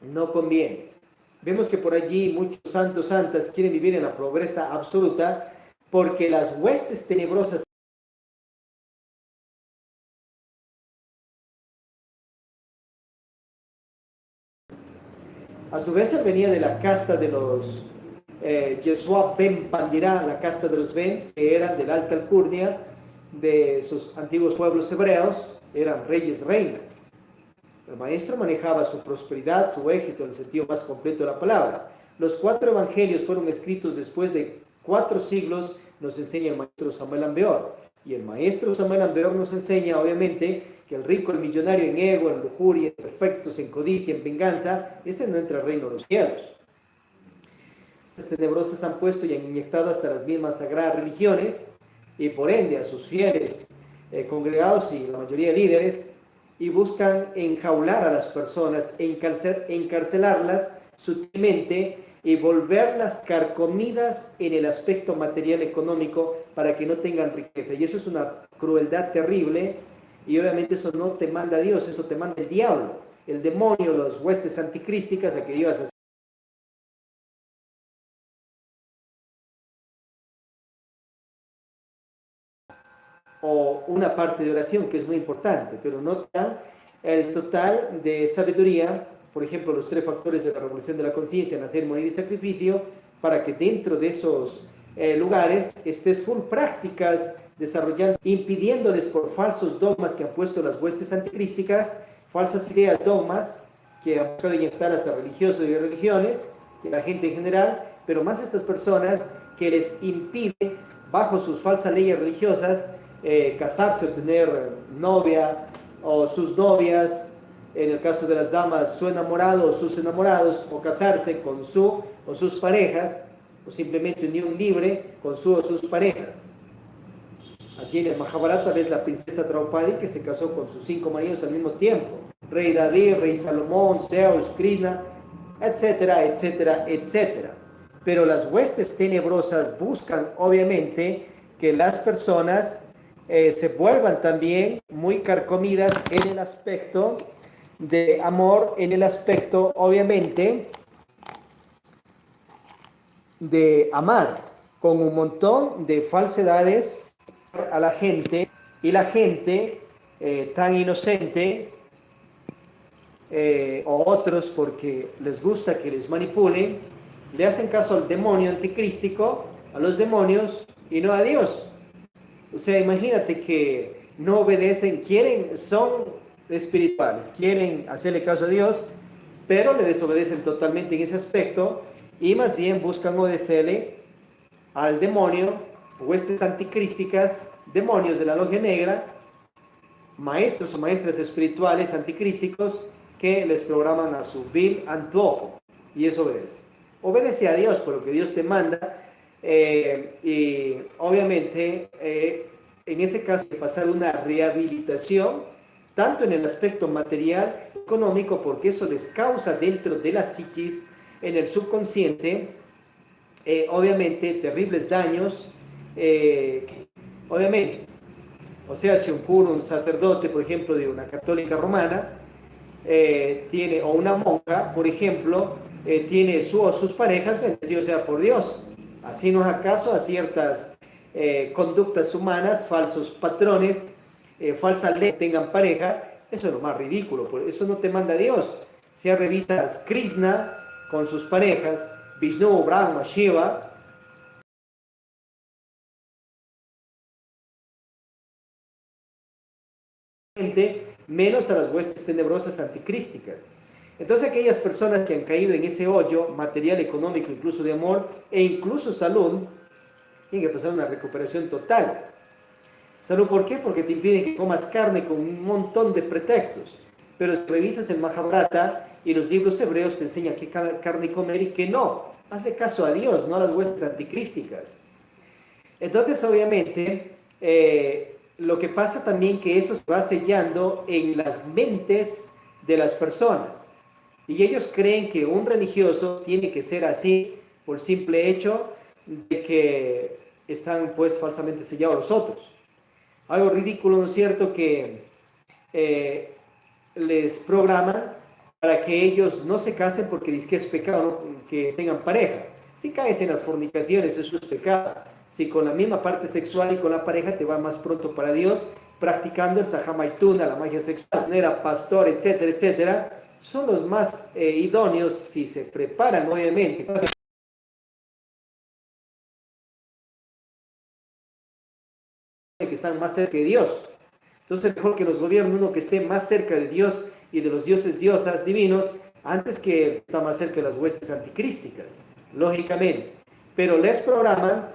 no convienen. Vemos que por allí muchos santos, santas quieren vivir en la pobreza absoluta porque las huestes tenebrosas a su vez él venía de la casta de los Yeshua Ben Pandirá, la casta de los Bens, que eran de la alta alcurnia de sus antiguos pueblos hebreos, eran reyes, reinas. El maestro manejaba su prosperidad, su éxito en el sentido más completo de la palabra. Los 4 evangelios fueron escritos después de 4 siglos, nos enseña el maestro Samuel Ambeor. Y el maestro Samuel Ambeor nos enseña, obviamente, que el rico, el millonario en ego, en lujuria, en defectos, en codicia, en venganza, ese no entra al reino de los cielos. Las tenebrosas han puesto y han inyectado hasta las mismas sagradas religiones y por ende a sus fieles congregados y la mayoría de líderes, y buscan enjaular a las personas, encarcelarlas sutilmente y volverlas carcomidas en el aspecto material económico para que no tengan riqueza. Y eso es una crueldad terrible y obviamente eso no te manda Dios, eso te manda el diablo, el demonio, las huestes anticrísticas a que ibas a o una parte de oración que es muy importante, pero no tan el total de sabiduría, por ejemplo, los 3 factores de la revolución de la conciencia, nacer, morir y sacrificio, para que dentro de esos lugares estés full prácticas desarrollando, impidiéndoles por falsos dogmas que han puesto las huestes anticrísticas, falsas ideas, dogmas que han buscado inyectar hasta religiosos y religiones, y a la gente en general, pero más a estas personas que les impide, bajo sus falsas leyes religiosas, casarse o tener novia o sus novias, en el caso de las damas, su enamorado o sus enamorados, o casarse con su o sus parejas, o simplemente unión libre con su o sus parejas. Allí en el Mahabharata ves la princesa Draupadi que se casó con sus 5 maridos al mismo tiempo. Rey David, Rey Salomón, Zeus, Krishna, etcétera, etcétera, etcétera. Pero las huestes tenebrosas buscan, obviamente, que las personas se vuelvan también muy carcomidas en el aspecto de amor, en el aspecto, obviamente, de amar, con un montón de falsedades a la gente, y la gente tan inocente, o otros porque les gusta que les manipulen, le hacen caso al demonio anticrístico, a los demonios y no a Dios. O sea, imagínate que no obedecen, son espirituales, quieren hacerle caso a Dios, pero le desobedecen totalmente en ese aspecto y más bien buscan obedecerle al demonio, huestes anticrísticas, demonios de la logia negra, maestros o maestras espirituales anticrísticos que les programan a su vil antojo, y eso obedece. Obedece a Dios por lo que Dios te manda, y obviamente en ese caso hay que pasar una rehabilitación, tanto en el aspecto material, económico, porque eso les causa dentro de la psiquis, en el subconsciente, obviamente terribles daños, obviamente. O sea, si un cura, un sacerdote, por ejemplo, de una católica romana, tiene, o una monja, por ejemplo, tiene o sus parejas, bendecido sea por Dios. Así no es acaso a ciertas conductas humanas, falsos patrones, falsas leyes que tengan pareja, eso es lo más ridículo, eso no te manda Dios. Si hay revistas Krishna con sus parejas, Vishnu, Brahma, Shiva, menos a las huestes tenebrosas anticrísticas. Entonces aquellas personas que han caído en ese hoyo material, económico, incluso de amor e incluso salud, tienen que pasar una recuperación total. ¿Salud por qué? Porque te impiden que comas carne con un montón de pretextos. Pero si revisas el Mahabharata y los libros hebreos te enseñan qué carne comer y qué no. Hazle caso a Dios, no a las huestes anticrísticas. Entonces, obviamente, lo que pasa también que eso se va sellando en las mentes de las personas. Y ellos creen que un religioso tiene que ser así por simple hecho de que están pues falsamente sellados los otros. Algo ridículo, ¿no es cierto?, que les programan para que ellos no se casen porque dicen que es pecado, ¿no?, que tengan pareja. Si caes en las fornicaciones, eso es pecado. Si con la misma parte sexual y con la pareja te va más pronto para Dios, practicando el sajamaituna, la magia sexual, era pastor, etcétera, etcétera, son los más idóneos si se preparan, obviamente, que están más cerca de Dios. Entonces, mejor que los gobiernos uno que esté más cerca de Dios y de los dioses, diosas divinos, antes que está más cerca de las huestes anticrísticas, lógicamente. Pero les programan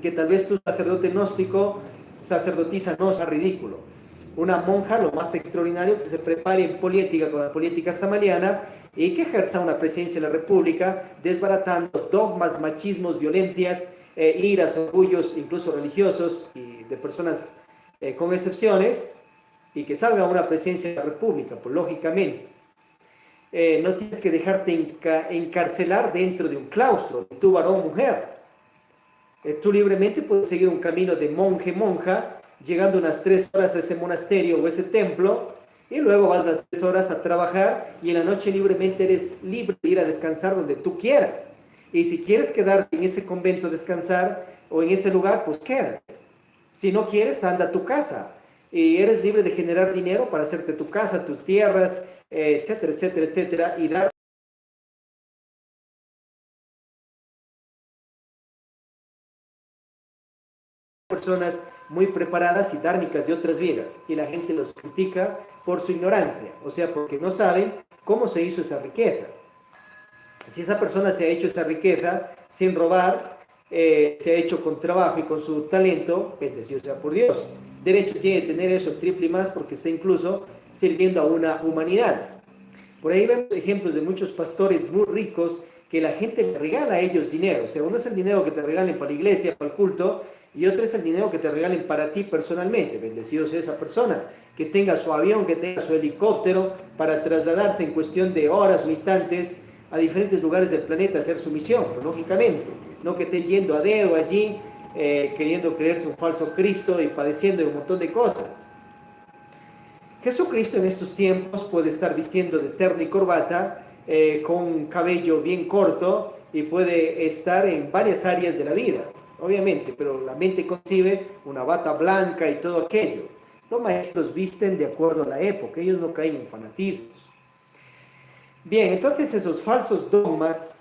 que tal vez tu sacerdote gnóstico, sacerdotisa no sea ridículo. Una monja, lo más extraordinario, que se prepare en política con la política samariana y que ejerza una presencia en la República, desbaratando dogmas, machismos, violencias, iras, orgullos, incluso religiosos y de personas con excepciones, y que salga una presencia en la República, pues lógicamente. No tienes que dejarte encarcelar dentro de un claustro, tú varón, mujer. Tú libremente puedes seguir un camino de monje, monja, llegando unas 3 horas a ese monasterio o ese templo, y luego vas las 3 horas a trabajar, y en la noche libremente eres libre de ir a descansar donde tú quieras. Y si quieres quedarte en ese convento a descansar o en ese lugar, pues quédate. Si no quieres, anda a tu casa. Y eres libre de generar dinero para hacerte tu casa, tus tierras, etcétera, etcétera, etcétera, y dar personas muy preparadas y dármicas de otras vidas, y la gente los critica por su ignorancia, o sea, porque no saben cómo se hizo esa riqueza. Si esa persona se ha hecho esa riqueza sin robar, se ha hecho con trabajo y con su talento, bendecido sea por Dios. Derecho tiene de tener eso triple y más, porque está incluso sirviendo a una humanidad. Por ahí vemos ejemplos de muchos pastores muy ricos que la gente le regala a ellos dinero. O sea, no es el dinero que te regalen para la iglesia, para el culto, Y otro es el dinero que te regalen para ti personalmente. Bendecido sea esa persona, que tenga su avión, que tenga su helicóptero para trasladarse en cuestión de horas o instantes a diferentes lugares del planeta a hacer su misión, pero lógicamente. No que estén yendo a dedo allí, queriendo creerse un falso Cristo y padeciendo de un montón de cosas. Jesucristo en estos tiempos puede estar vistiendo de terno y corbata, con un cabello bien corto, y puede estar en varias áreas de la vida, obviamente, pero la mente concibe una bata blanca y todo aquello. Los maestros visten de acuerdo a la época, ellos no caen en fanatismos. Bien, entonces esos falsos dogmas,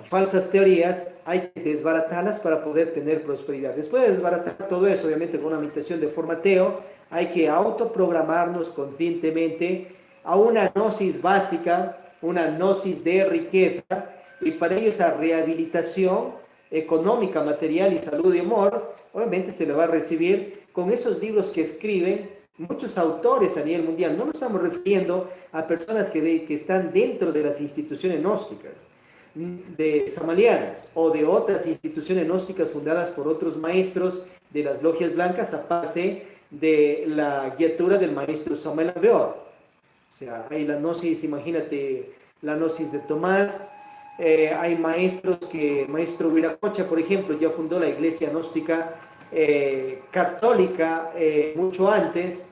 falsas teorías, hay que desbaratarlas para poder tener prosperidad. Después de desbaratar todo eso, obviamente con una meditación de formateo, hay que autoprogramarnos conscientemente a una gnosis básica, una gnosis de riqueza, y para ello esa rehabilitación económica, material y salud y amor, obviamente se le va a recibir con esos libros que escriben muchos autores a nivel mundial. No nos estamos refiriendo a personas que están dentro de las instituciones gnósticas, de samalianas o de otras instituciones gnósticas fundadas por otros maestros de las logias blancas, aparte de la guiatura del maestro Samuel Alvear. O sea, hay la gnosis, imagínate, la gnosis de Tomás. Hay maestros maestro Viracocha, por ejemplo, ya fundó la iglesia gnóstica católica mucho antes.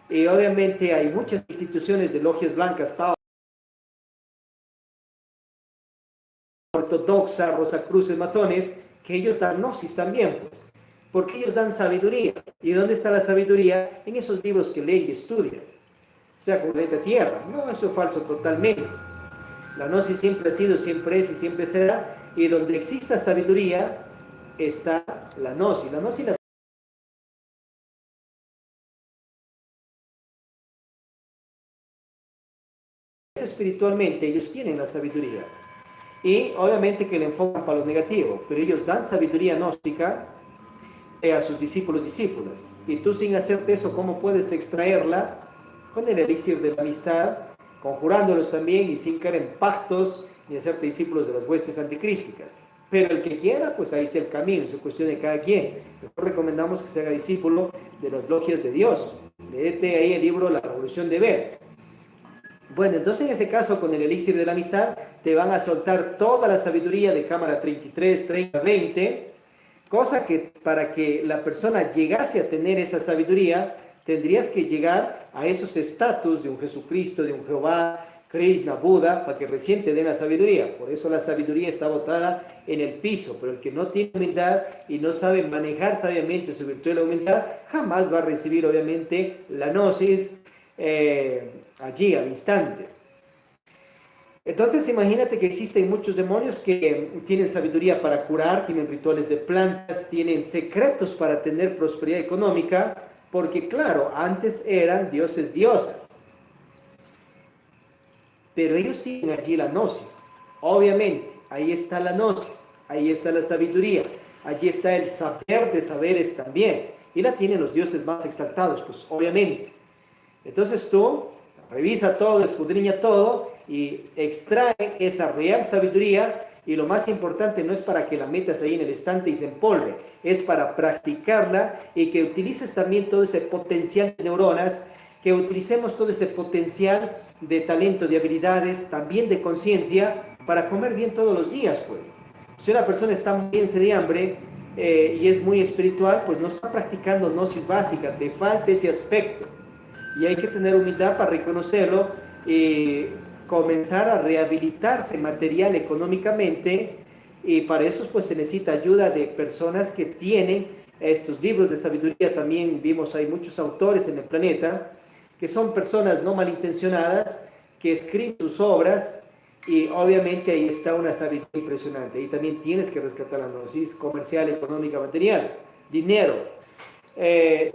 Y obviamente hay muchas instituciones de logias blancas, ortodoxa, Rosacruces, masones, que ellos dan gnosis también, pues, porque ellos dan sabiduría. ¿Y dónde está la sabiduría? En esos libros que leen y estudian. O sea, con planeta Tierra. No, eso es falso totalmente. La gnosis siempre ha sido, siempre es y siempre será. Y donde exista sabiduría, está la gnosis. La gnosis la espiritualmente, ellos tienen la sabiduría. Y obviamente que le enfocan para lo negativo, pero ellos dan sabiduría gnóstica a sus discípulos, discípulas. Y tú, sin hacerte eso, ¿cómo puedes extraerla? Con el elixir de la amistad, conjurándolos también y sin caer en pactos ni hacerte discípulos de las huestes anticrísticas. Pero el que quiera, pues ahí está el camino, es cuestión de cada quien. Mejor recomendamos que se haga discípulo de las logias de Dios. Léete ahí el libro La Revolución de Ver. Bueno, entonces en ese caso, con el elixir de la amistad, te van a soltar toda la sabiduría de cámara 33, 30, 20, cosa que para que la persona llegase a tener esa sabiduría, tendrías que llegar a esos estatus de un Jesucristo, de un Jehová, Krishna, Buda, para que recién te den la sabiduría. Por eso la sabiduría está botada en el piso, pero el que no tiene humildad y no sabe manejar sabiamente su virtud de la humildad, jamás va a recibir obviamente la gnosis allí al instante. Entonces imagínate que existen muchos demonios que tienen sabiduría para curar, tienen rituales de plantas, tienen secretos para tener prosperidad económica, porque claro, antes eran dioses, diosas, pero ellos tienen allí la gnosis. Obviamente, ahí está la gnosis, ahí está la sabiduría, allí está el saber de saberes también, y la tienen los dioses más exaltados, pues obviamente. Entonces tú revisa todo, escudriña todo y extrae esa real sabiduría, y lo más importante no es para que la metas ahí en el estante y se empolve, es para practicarla y que utilices también todo ese potencial de neuronas, que utilicemos todo ese potencial de talento, de habilidades, también de conciencia, para comer bien todos los días, pues. Si una persona está muy bien de hambre y es muy espiritual, pues no está practicando gnosis básica, te falta ese aspecto. Y hay que tener humildad para reconocerlo y comenzar a rehabilitarse material, económicamente, y para eso pues se necesita ayuda de personas que tienen estos libros de sabiduría. También vimos, hay muchos autores en el planeta que son personas no malintencionadas, que escriben sus obras, y obviamente ahí está una sabiduría impresionante. Ahí también tienes que rescatar la gnosis comercial, económica, material, dinero.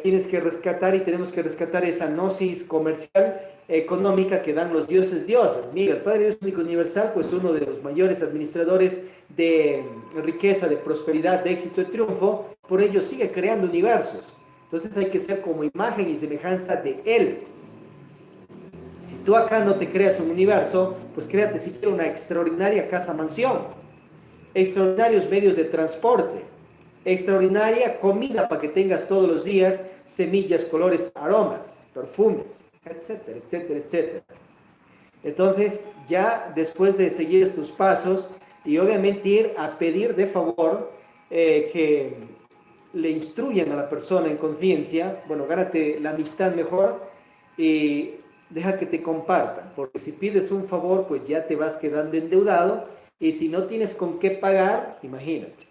Tienes que rescatar y tenemos que rescatar esa gnosis comercial, económica, que dan los dioses, diosas. Mira, el Padre Dios único universal, pues uno de los mayores administradores de riqueza, de prosperidad, de éxito y triunfo, por ello sigue creando universos. Entonces hay que ser como imagen y semejanza de Él. Si tú acá no te creas un universo, pues créate siquiera una extraordinaria casa mansión, extraordinarios medios de transporte, extraordinaria comida para que tengas todos los días, semillas, colores, aromas, perfumes, etcétera, etcétera, etcétera. Entonces, ya después de seguir estos pasos y obviamente ir a pedir de favor que le instruyan a la persona en conciencia, bueno, gánate la amistad mejor y deja que te compartan, porque si pides un favor, pues ya te vas quedando endeudado y si no tienes con qué pagar, imagínate.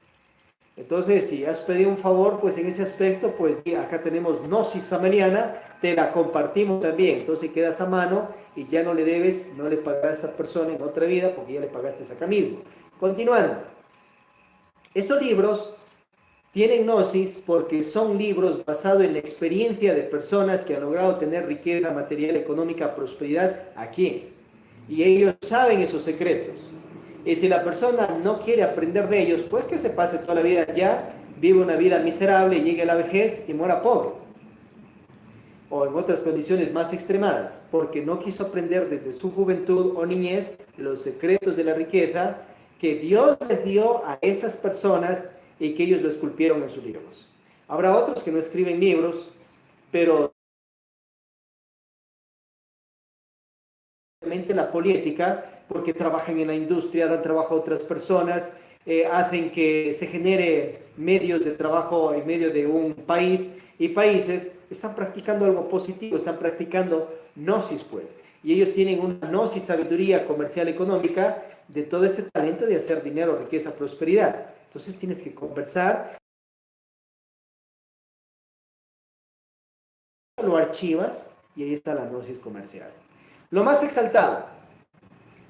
Entonces, si has pedido un favor, pues en ese aspecto, pues acá tenemos gnosis samariana, te la compartimos también. Entonces quedas a mano y ya no le debes, no le pagas a esa persona en otra vida porque ya le pagaste acá mismo. Continuando. Estos libros tienen gnosis porque son libros basados en la experiencia de personas que han logrado tener riqueza material, económica, prosperidad aquí. Y ellos saben esos secretos. Y si la persona no quiere aprender de ellos, pues que se pase toda la vida allá, vive una vida miserable, llegue a la vejez y muera pobre. O en otras condiciones más extremadas, porque no quiso aprender desde su juventud o niñez los secretos de la riqueza que Dios les dio a esas personas y que ellos lo esculpieron en sus libros. Habrá otros que no escriben libros, pero la política, porque trabajan en la industria, dan trabajo a otras personas, hacen que se genere medios de trabajo en medio de un país y países están practicando algo positivo, están practicando gnosis pues, y ellos tienen una gnosis, sabiduría comercial económica de todo ese talento de hacer dinero, riqueza, prosperidad. Entonces tienes que conversar, lo archivas y ahí está la gnosis comercial. Lo más exaltado,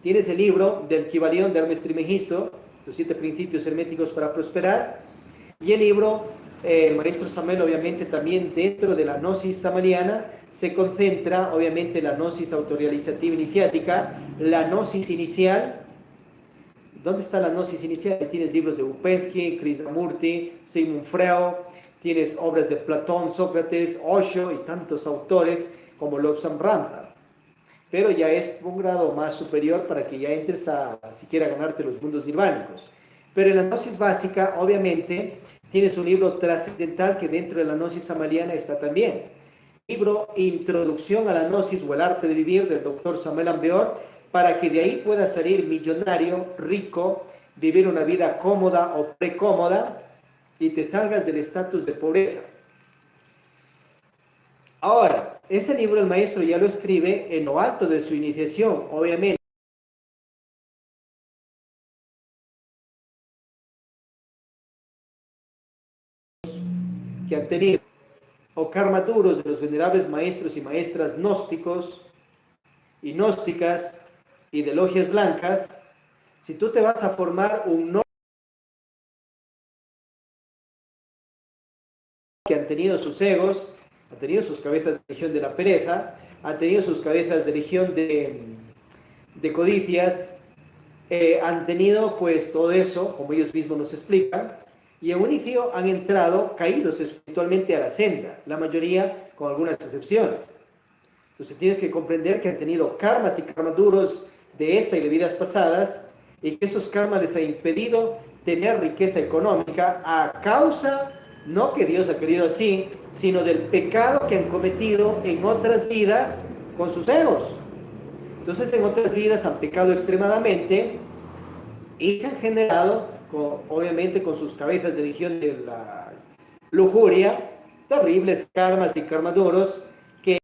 tienes el libro del Kybalión de Hermes Trismegisto, los 7 principios herméticos para prosperar, y el libro, el maestro Samuel, obviamente también dentro de la gnosis samariana, se concentra, obviamente, la gnosis autorrealizativa iniciática, la gnosis inicial. ¿Dónde está la gnosis inicial? Tienes libros de Upensky, Krishnamurti, Sigmund Freud, tienes obras de Platón, Sócrates, Osho y tantos autores como Lobsang Rampa. Pero ya es un grado más superior para que ya entres a siquiera ganarte los mundos nirvánicos. Pero en la gnosis básica, obviamente, tienes un libro trascendental que dentro de la gnosis samariana está también. Libro Introducción a la Gnosis o el Arte de Vivir del doctor Samuel Ambeor, para que de ahí puedas salir millonario, rico, vivir una vida cómoda o precómoda y te salgas del estatus de pobreza. Ahora, ese libro el maestro ya lo escribe en lo alto de su iniciación, obviamente. Que han tenido, o karma duros de los venerables maestros y maestras gnósticos y gnósticas y de logias blancas, si tú te vas a formar un no que han tenido sus egos, han tenido sus cabezas de legión de la pereza, han tenido sus cabezas de legión de codicias, han tenido pues todo eso, como ellos mismos nos explican, y en un inicio han entrado caídos espiritualmente a la senda, la mayoría con algunas excepciones. Entonces tienes que comprender que han tenido karmas y karmas duros de esta y de vidas pasadas, y que esos karmas les ha impedido tener riqueza económica a causa, no que Dios ha querido así, sino del pecado que han cometido en otras vidas con sus egos. Entonces en otras vidas han pecado extremadamente y se han generado, obviamente con sus cabezas de legión de la lujuria, terribles karmas y karmas duros que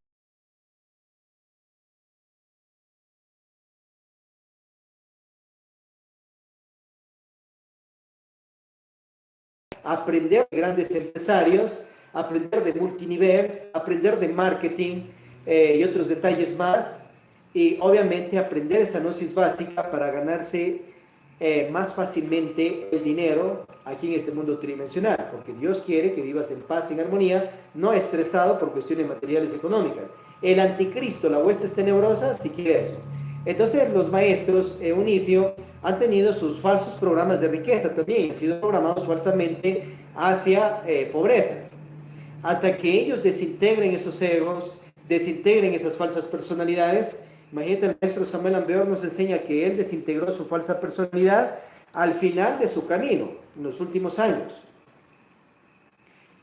aprender de grandes empresarios, aprender de multinivel, aprender de marketing y otros detalles más, y obviamente aprender esa gnosis básica para ganarse más fácilmente el dinero aquí en este mundo tridimensional, porque Dios quiere que vivas en paz y en armonía, no estresado por cuestiones materiales y económicas. El anticristo, la hueste tenebrosa, si quiere eso. Entonces los maestros en un inicio han tenido sus falsos programas de riqueza también, han sido programados falsamente hacia pobrezas, hasta que ellos desintegren esos egos, desintegren esas falsas personalidades. Imagínate, el maestro Samuel Ambeor nos enseña que él desintegró su falsa personalidad al final de su camino, en los últimos años.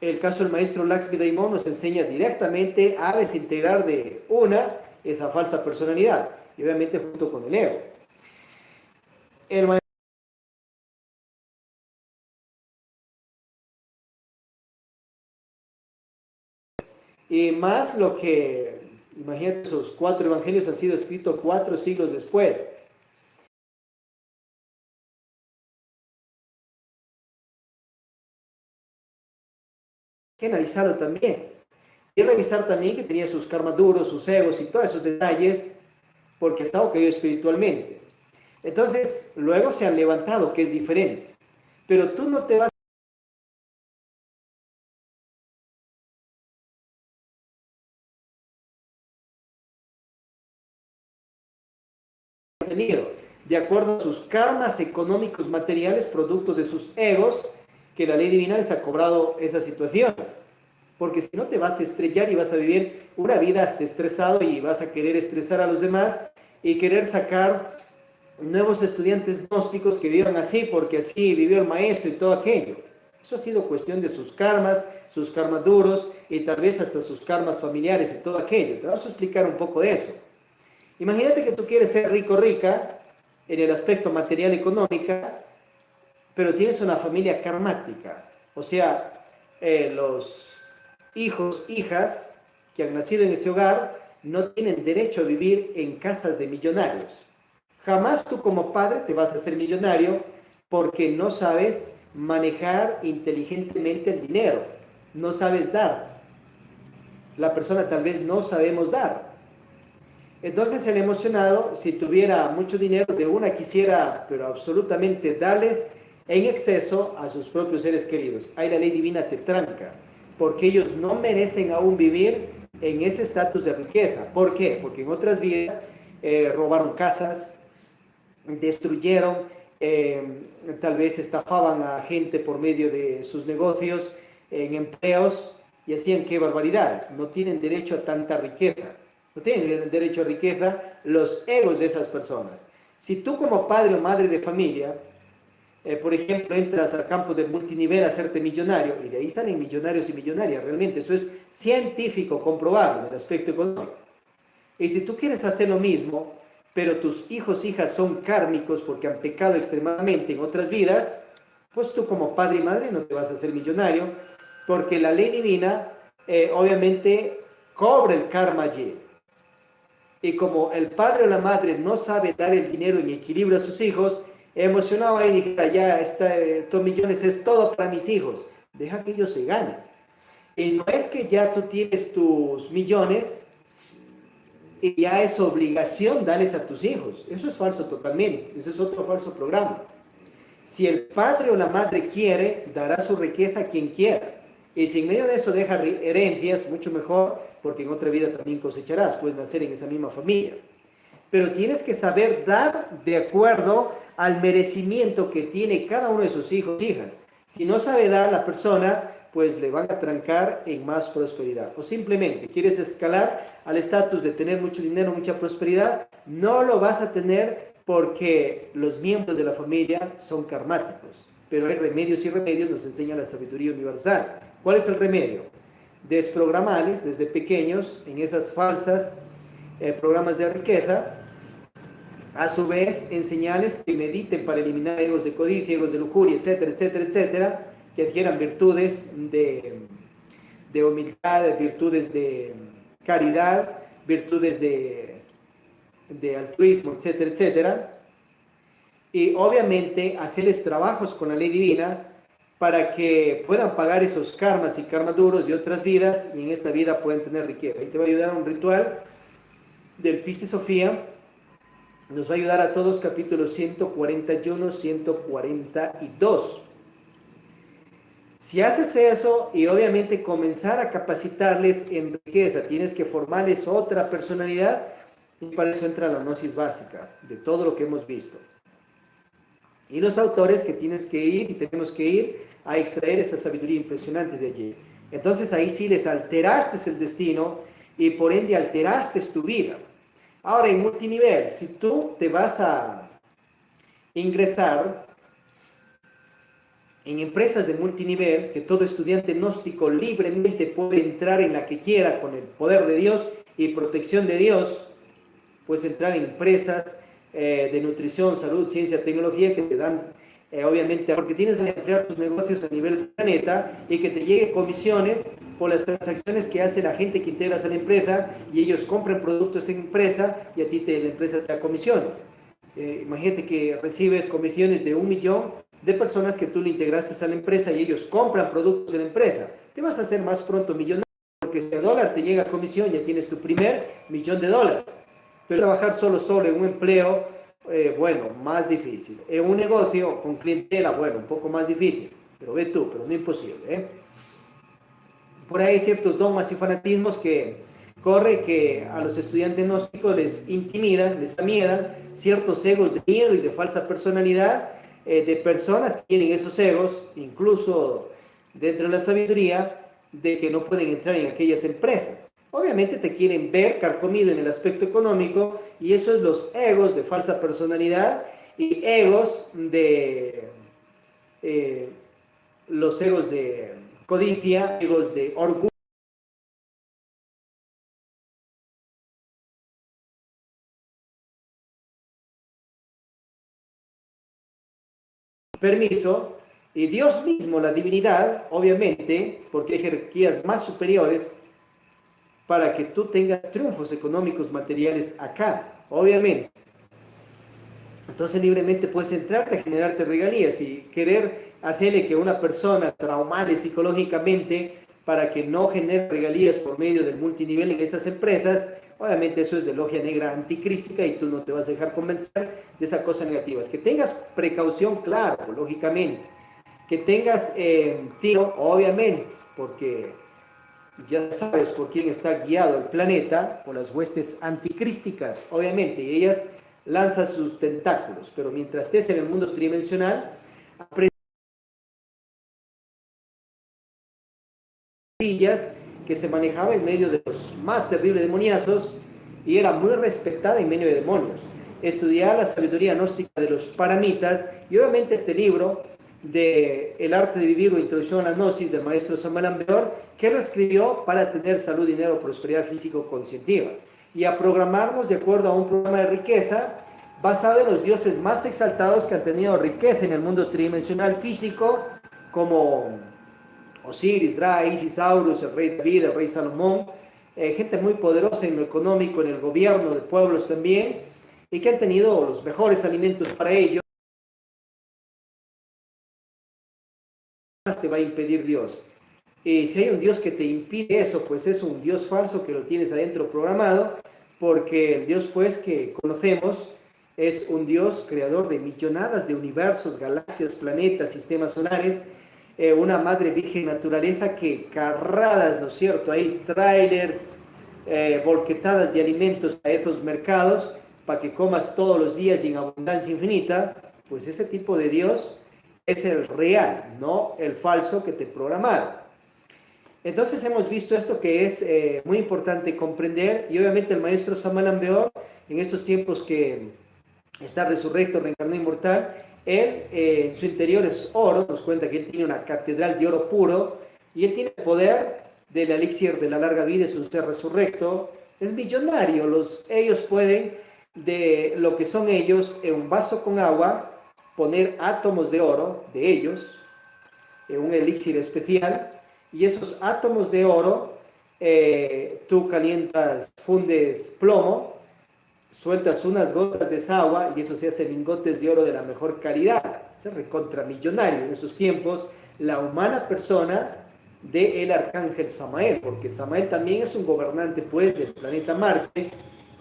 El caso del maestro Laxmi Daimon nos enseña directamente a desintegrar de una esa falsa personalidad, y obviamente junto con el ego. El maestro y más lo que, imagínate, esos 4 evangelios han sido escritos 4 siglos después. Hay que analizarlo también. Y revisar también que tenía sus karmas duros, sus egos y todos esos detalles, porque estaba caído espiritualmente. Entonces, luego se han levantado, que es diferente. Pero tú no te vas a tenido, de acuerdo a sus karmas económicos materiales, producto de sus egos, que la ley divina les ha cobrado esas situaciones. Porque si no te vas a estrellar y vas a vivir una vida hasta estresado y vas a querer estresar a los demás y querer sacar nuevos estudiantes gnósticos que vivan así porque así vivió el maestro y todo aquello. Eso ha sido cuestión de sus karmas duros y tal vez hasta sus karmas familiares y todo aquello. Te vamos a explicar un poco de eso. Imagínate que tú quieres ser rico, rica en el aspecto material económica, pero tienes una familia karmática. O sea, los hijos, hijas que han nacido en ese hogar no tienen derecho a vivir en casas de millonarios. Jamás tú como padre te vas a hacer millonario porque no sabes manejar inteligentemente el dinero, no sabes dar. La persona tal vez no sabemos dar. Entonces el emocionado, si tuviera mucho dinero, de una quisiera, pero absolutamente darles en exceso a sus propios seres queridos. Ahí la ley divina te tranca, porque ellos no merecen aún vivir en ese estatus de riqueza. ¿Por qué? Porque en otras vidas robaron casas, destruyeron, tal vez estafaban a gente por medio de sus negocios, en empleos, y hacían qué barbaridades. No tienen derecho a tanta riqueza. No tienen derecho a riqueza los egos de esas personas. Si tú como padre o madre de familia, por ejemplo, entras al campo del multinivel a hacerte millonario, y de ahí salen millonarios y millonarias, realmente eso es científico, comprobable en el aspecto económico. Y si tú quieres hacer lo mismo, pero tus hijos, hijas son kármicos porque han pecado extremadamente en otras vidas, pues tú como padre y madre no te vas a hacer millonario, porque la ley divina obviamente cobra el karma allí. Y como el padre o la madre no sabe dar el dinero en equilibrio a sus hijos, emocionado ahí dije, ya, estos millones es todo para mis hijos, deja que ellos se ganen. Y no es que ya tú tienes tus millones y ya es obligación darles a tus hijos. Eso es falso totalmente. Ese es otro falso programa. Si el padre o la madre quiere, dará su riqueza a quien quiera. Y si en medio de eso deja herencias, mucho mejor, porque en otra vida también cosecharás, puedes nacer en esa misma familia. Pero tienes que saber dar de acuerdo al merecimiento que tiene cada uno de sus hijos e hijas. Si no sabe dar la persona, pues le van a trancar en más prosperidad. O simplemente quieres escalar al estatus de tener mucho dinero, mucha prosperidad, no lo vas a tener porque los miembros de la familia son karmáticos. Pero hay remedios y remedios, nos enseña la sabiduría universal. ¿Cuál es el remedio? Desprogramarles desde pequeños en esas falsas programas de riqueza, a su vez enseñarles que mediten para eliminar egos de codicia, egos de lujuria, etcétera, etcétera, etcétera, que adquieran virtudes de humildad, virtudes de caridad, virtudes de altruismo, etcétera, etcétera. Y obviamente hacerles trabajos con la ley divina para que puedan pagar esos karmas y karmas duros de otras vidas y en esta vida pueden tener riqueza. Y te va a ayudar a un ritual del Piste Sofía. Nos va a ayudar a todos, capítulos 141, 142. Si haces eso y obviamente comenzar a capacitarles en riqueza, tienes que formarles otra personalidad y para eso entra la gnosis básica de todo lo que hemos visto. Y los autores que tienes que ir y tenemos que ir a extraer esa sabiduría impresionante de allí. Entonces ahí sí les alteraste el destino y por ende alteraste tu vida. Ahora en multinivel, si tú te vas a ingresar en empresas de multinivel, que todo estudiante gnóstico libremente puede entrar en la que quiera con el poder de Dios y protección de Dios, puedes entrar en empresas de nutrición, salud, ciencia, tecnología que te dan, obviamente, porque tienes que ampliar tus negocios a nivel planeta y que te lleguen comisiones por las transacciones que hace la gente que integras a la empresa y ellos compran productos en empresa y a ti la empresa te da comisiones. Imagínate que recibes comisiones de 1 millón de personas que tú le integraste a la empresa y ellos compran productos en la empresa. Te vas a hacer más pronto millonario porque si a dólar te llega comisión ya tienes tu primer $1.000.000. Pero trabajar solo en un empleo, bueno, más difícil. En un negocio con clientela, bueno, un poco más difícil. Pero ve tú, pero no imposible, ¿eh? Por ahí hay ciertos dogmas y fanatismos que corre que a los estudiantes gnósticos les intimidan, les amiedan ciertos egos de miedo y de falsa personalidad de personas que tienen esos egos, incluso dentro de la sabiduría, de que no pueden entrar en aquellas empresas. Obviamente te quieren ver carcomido en el aspecto económico y eso es los egos de falsa personalidad y egos de los egos de codicia, egos de orgullo. Permiso, y Dios mismo, la divinidad, obviamente, porque hay jerarquías más superiores para que tú tengas triunfos económicos materiales acá, obviamente. Entonces libremente puedes entrarte a generarte regalías y querer hacerle que una persona traumada psicológicamente para que no genere regalías por medio del multinivel en estas empresas, obviamente eso es de logia negra anticrística y tú no te vas a dejar convencer de esas cosas negativas. Que tengas precaución, claro, lógicamente. Que tengas tiro, obviamente, porque ya sabes por quién está guiado el planeta, por las huestes anticrísticas, obviamente, y ellas lanzan sus tentáculos, pero mientras estés en el mundo tridimensional, aprendes que se manejaba en medio de los más terribles demoniazos y era muy respetada en medio de demonios. Estudiaba la sabiduría gnóstica de los paramitas y obviamente este libro de El arte de vivir o Introducción a la Gnosis del maestro Samuel Ambeor, que lo escribió para tener salud, dinero, prosperidad físico-conscientiva y a programarnos de acuerdo a un programa de riqueza basado en los dioses más exaltados que han tenido riqueza en el mundo tridimensional físico, como Osiris, Ra, Isis, Horus, el rey David, el rey Salomón, gente muy poderosa en lo económico, en el gobierno de pueblos también, y que han tenido los mejores alimentos para ellos. Te va a impedir Dios. Y si hay un Dios que te impide eso, pues es un Dios falso que lo tienes adentro programado, porque el Dios pues que conocemos es un Dios creador de millonadas de universos, galaxias, planetas, sistemas solares, una madre virgen naturaleza que carradas, ¿no es cierto? Hay trailers, volquetadas de alimentos a esos mercados para que comas todos los días y en abundancia infinita, pues ese tipo de Dios es el real, no el falso que te programaron. Entonces hemos visto esto que es muy importante comprender y obviamente el maestro Samuel Ambeor en estos tiempos que está resurrecto, reencarnado inmortal, él en su interior es oro, nos cuenta que él tiene una catedral de oro puro y él tiene el poder del elixir de la larga vida, es un ser resurrecto, es millonario, ellos pueden de lo que son ellos en un vaso con agua poner átomos de oro de ellos en un elixir especial y esos átomos de oro tú calientas, fundes plomo, sueltas unas gotas de esa agua y eso se hace lingotes de oro de la mejor calidad. Se recontramillonario en esos tiempos la humana persona del arcángel Samael, porque Samael también es un gobernante pues del planeta Marte,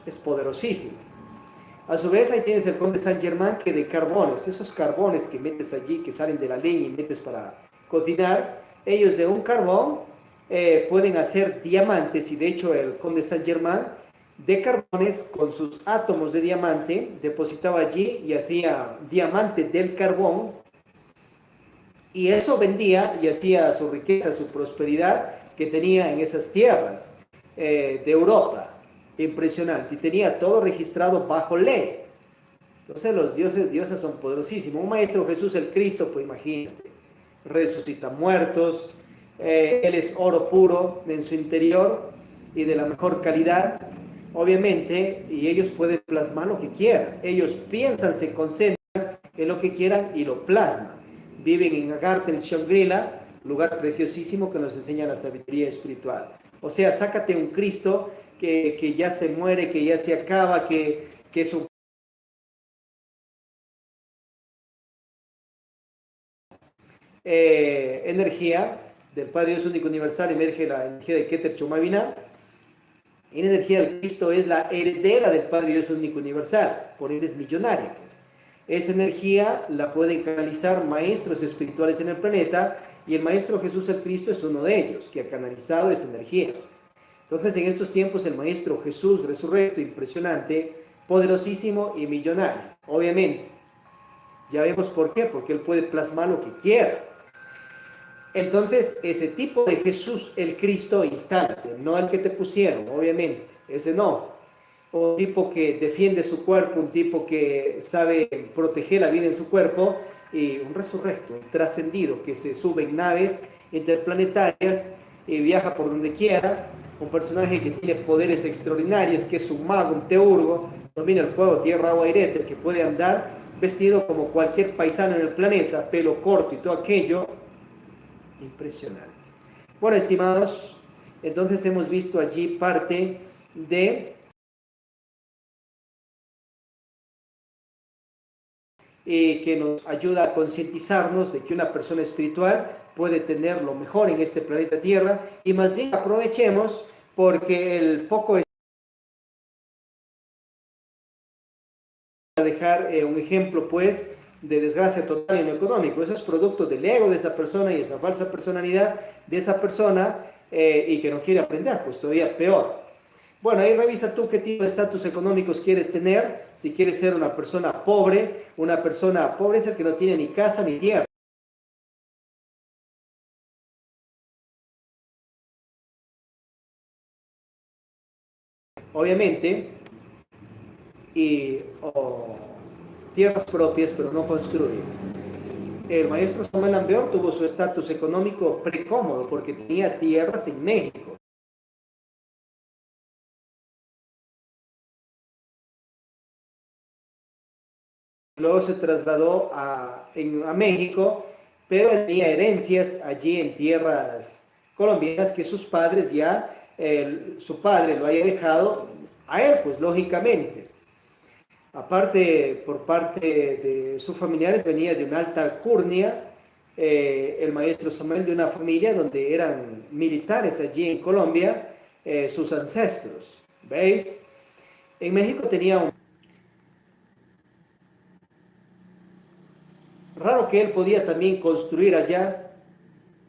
es poderosísimo. A su vez ahí tienes el conde Saint Germain que de carbones, esos carbones que metes allí, que salen de la leña y metes para cocinar, ellos de un carbón pueden hacer diamantes y de hecho el conde Saint Germain de carbones con sus átomos de diamante depositaba allí y hacía diamante del carbón y eso vendía y hacía su riqueza, su prosperidad que tenía en esas tierras de Europa. Impresionante. Y tenía todo registrado bajo ley. Entonces los dioses, diosas son poderosísimos. Un maestro Jesús el Cristo, pues imagínate. resucita muertos, Él es oro puro en su interior y de la mejor calidad, obviamente, y ellos pueden plasmar lo que quieran. Ellos piensan, se concentran en lo que quieran y lo plasman. Viven en Agartha, Shangri-La, lugar preciosísimo que nos enseña la sabiduría espiritual. O sea, sácate un Cristo que ya se muere, que ya se acaba, que es un energía del Padre Dios único universal, emerge la energía de Keter Chomavina, y la energía del Cristo es la heredera del Padre Dios único universal, por ende es millonaria, pues. Esa energía la pueden canalizar maestros espirituales en el planeta, y el Maestro Jesús el Cristo es uno de ellos, que ha canalizado esa energía. Entonces, en estos tiempos, el Maestro Jesús resurrecto, impresionante, poderosísimo y millonario, obviamente. Ya vemos por qué, porque Él puede plasmar lo que quiera. Entonces, ese tipo de Jesús, el Cristo, instante, no el que te pusieron, obviamente, ese no. Un tipo que defiende su cuerpo, un tipo que sabe proteger la vida en su cuerpo, y un resurrecto, un trascendido, que se sube en naves interplanetarias y viaja por donde quiera, un personaje que tiene poderes extraordinarios, que es un mago, un teurgo, domina el fuego, tierra, agua, aire, que puede andar vestido como cualquier paisano en el planeta, pelo corto y todo aquello. Impresionante. Bueno, estimados, entonces hemos visto allí parte de que nos ayuda a concientizarnos de que una persona espiritual puede tener lo mejor en este planeta Tierra, y más bien aprovechemos porque el poco dejar un ejemplo pues de desgracia total en lo económico. Eso es producto del ego de esa persona y esa falsa personalidad de esa persona, y que no quiere aprender, pues todavía peor. Bueno, ahí revisa tú qué tipo de estatus económicos quieres tener. Si quieres ser una persona pobre es el que no tiene ni casa ni tierra. Obviamente, y tierras propias, pero no construye. El maestro Samuel Ambeor tuvo su estatus económico precómodo porque tenía tierras en México. Luego se trasladó a México, pero tenía herencias allí en tierras colombianas que sus padres ya, su padre lo haya dejado a él, pues lógicamente. Aparte, por parte de sus familiares, venía de una alta alcurnia, el maestro Samuel de una familia donde eran militares allí en Colombia, sus ancestros. ¿Veis? En México tenía un... Raro que él podía también construir allá,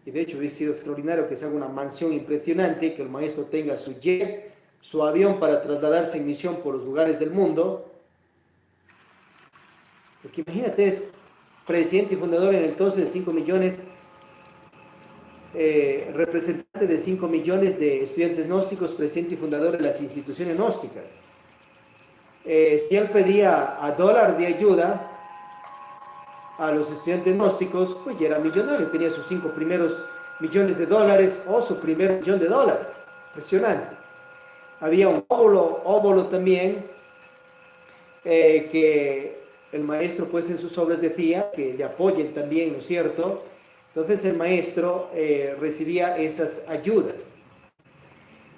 y de hecho hubiese sido extraordinario que se haga una mansión impresionante, que el maestro tenga su jet, su avión para trasladarse en misión por los lugares del mundo. Porque imagínate, es presidente y fundador en el entonces de 5 millones, representante de 5 millones de estudiantes gnósticos, presidente y fundador de las instituciones gnósticas. Si él pedía a dólar de ayuda a los estudiantes gnósticos, pues ya era millonario, tenía sus 5 primeros millones de dólares o su primer millón de dólares. Impresionante. Había un óvulo también, que el maestro pues en sus obras decía que le apoyen también, ¿no es cierto? Entonces el maestro recibía esas ayudas.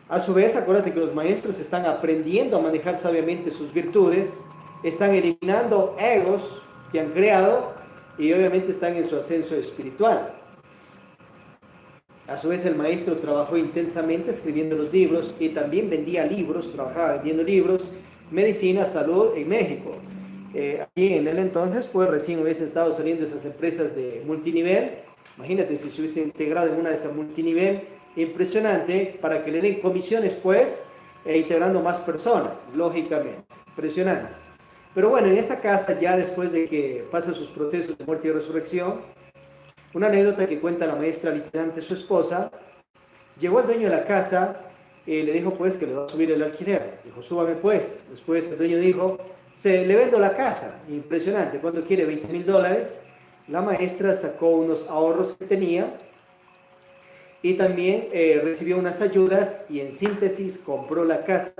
A su vez, acuérdate que los maestros están aprendiendo a manejar sabiamente sus virtudes, están eliminando egos que han creado, y obviamente están en su ascenso espiritual. A su vez, el maestro trabajó intensamente escribiendo los libros y también vendía libros, trabajaba vendiendo libros, medicina, salud en México. Aquí en el entonces, pues recién hubiesen estado saliendo esas empresas de multinivel. Imagínate si se hubiese integrado en una de esas multinivel, impresionante, para que le den comisiones, pues, integrando más personas, lógicamente, impresionante. Pero bueno, en esa casa, ya después de que pasan sus procesos de muerte y resurrección, una anécdota que cuenta la maestra literante, su esposa, llegó el dueño de la casa y le dijo pues que le va a subir el alquiler. Dijo, súbame pues. Después el dueño dijo, le vendo la casa. Impresionante, ¿cuánto quiere? $20,000. La maestra sacó unos ahorros que tenía y también recibió unas ayudas y en síntesis compró la casa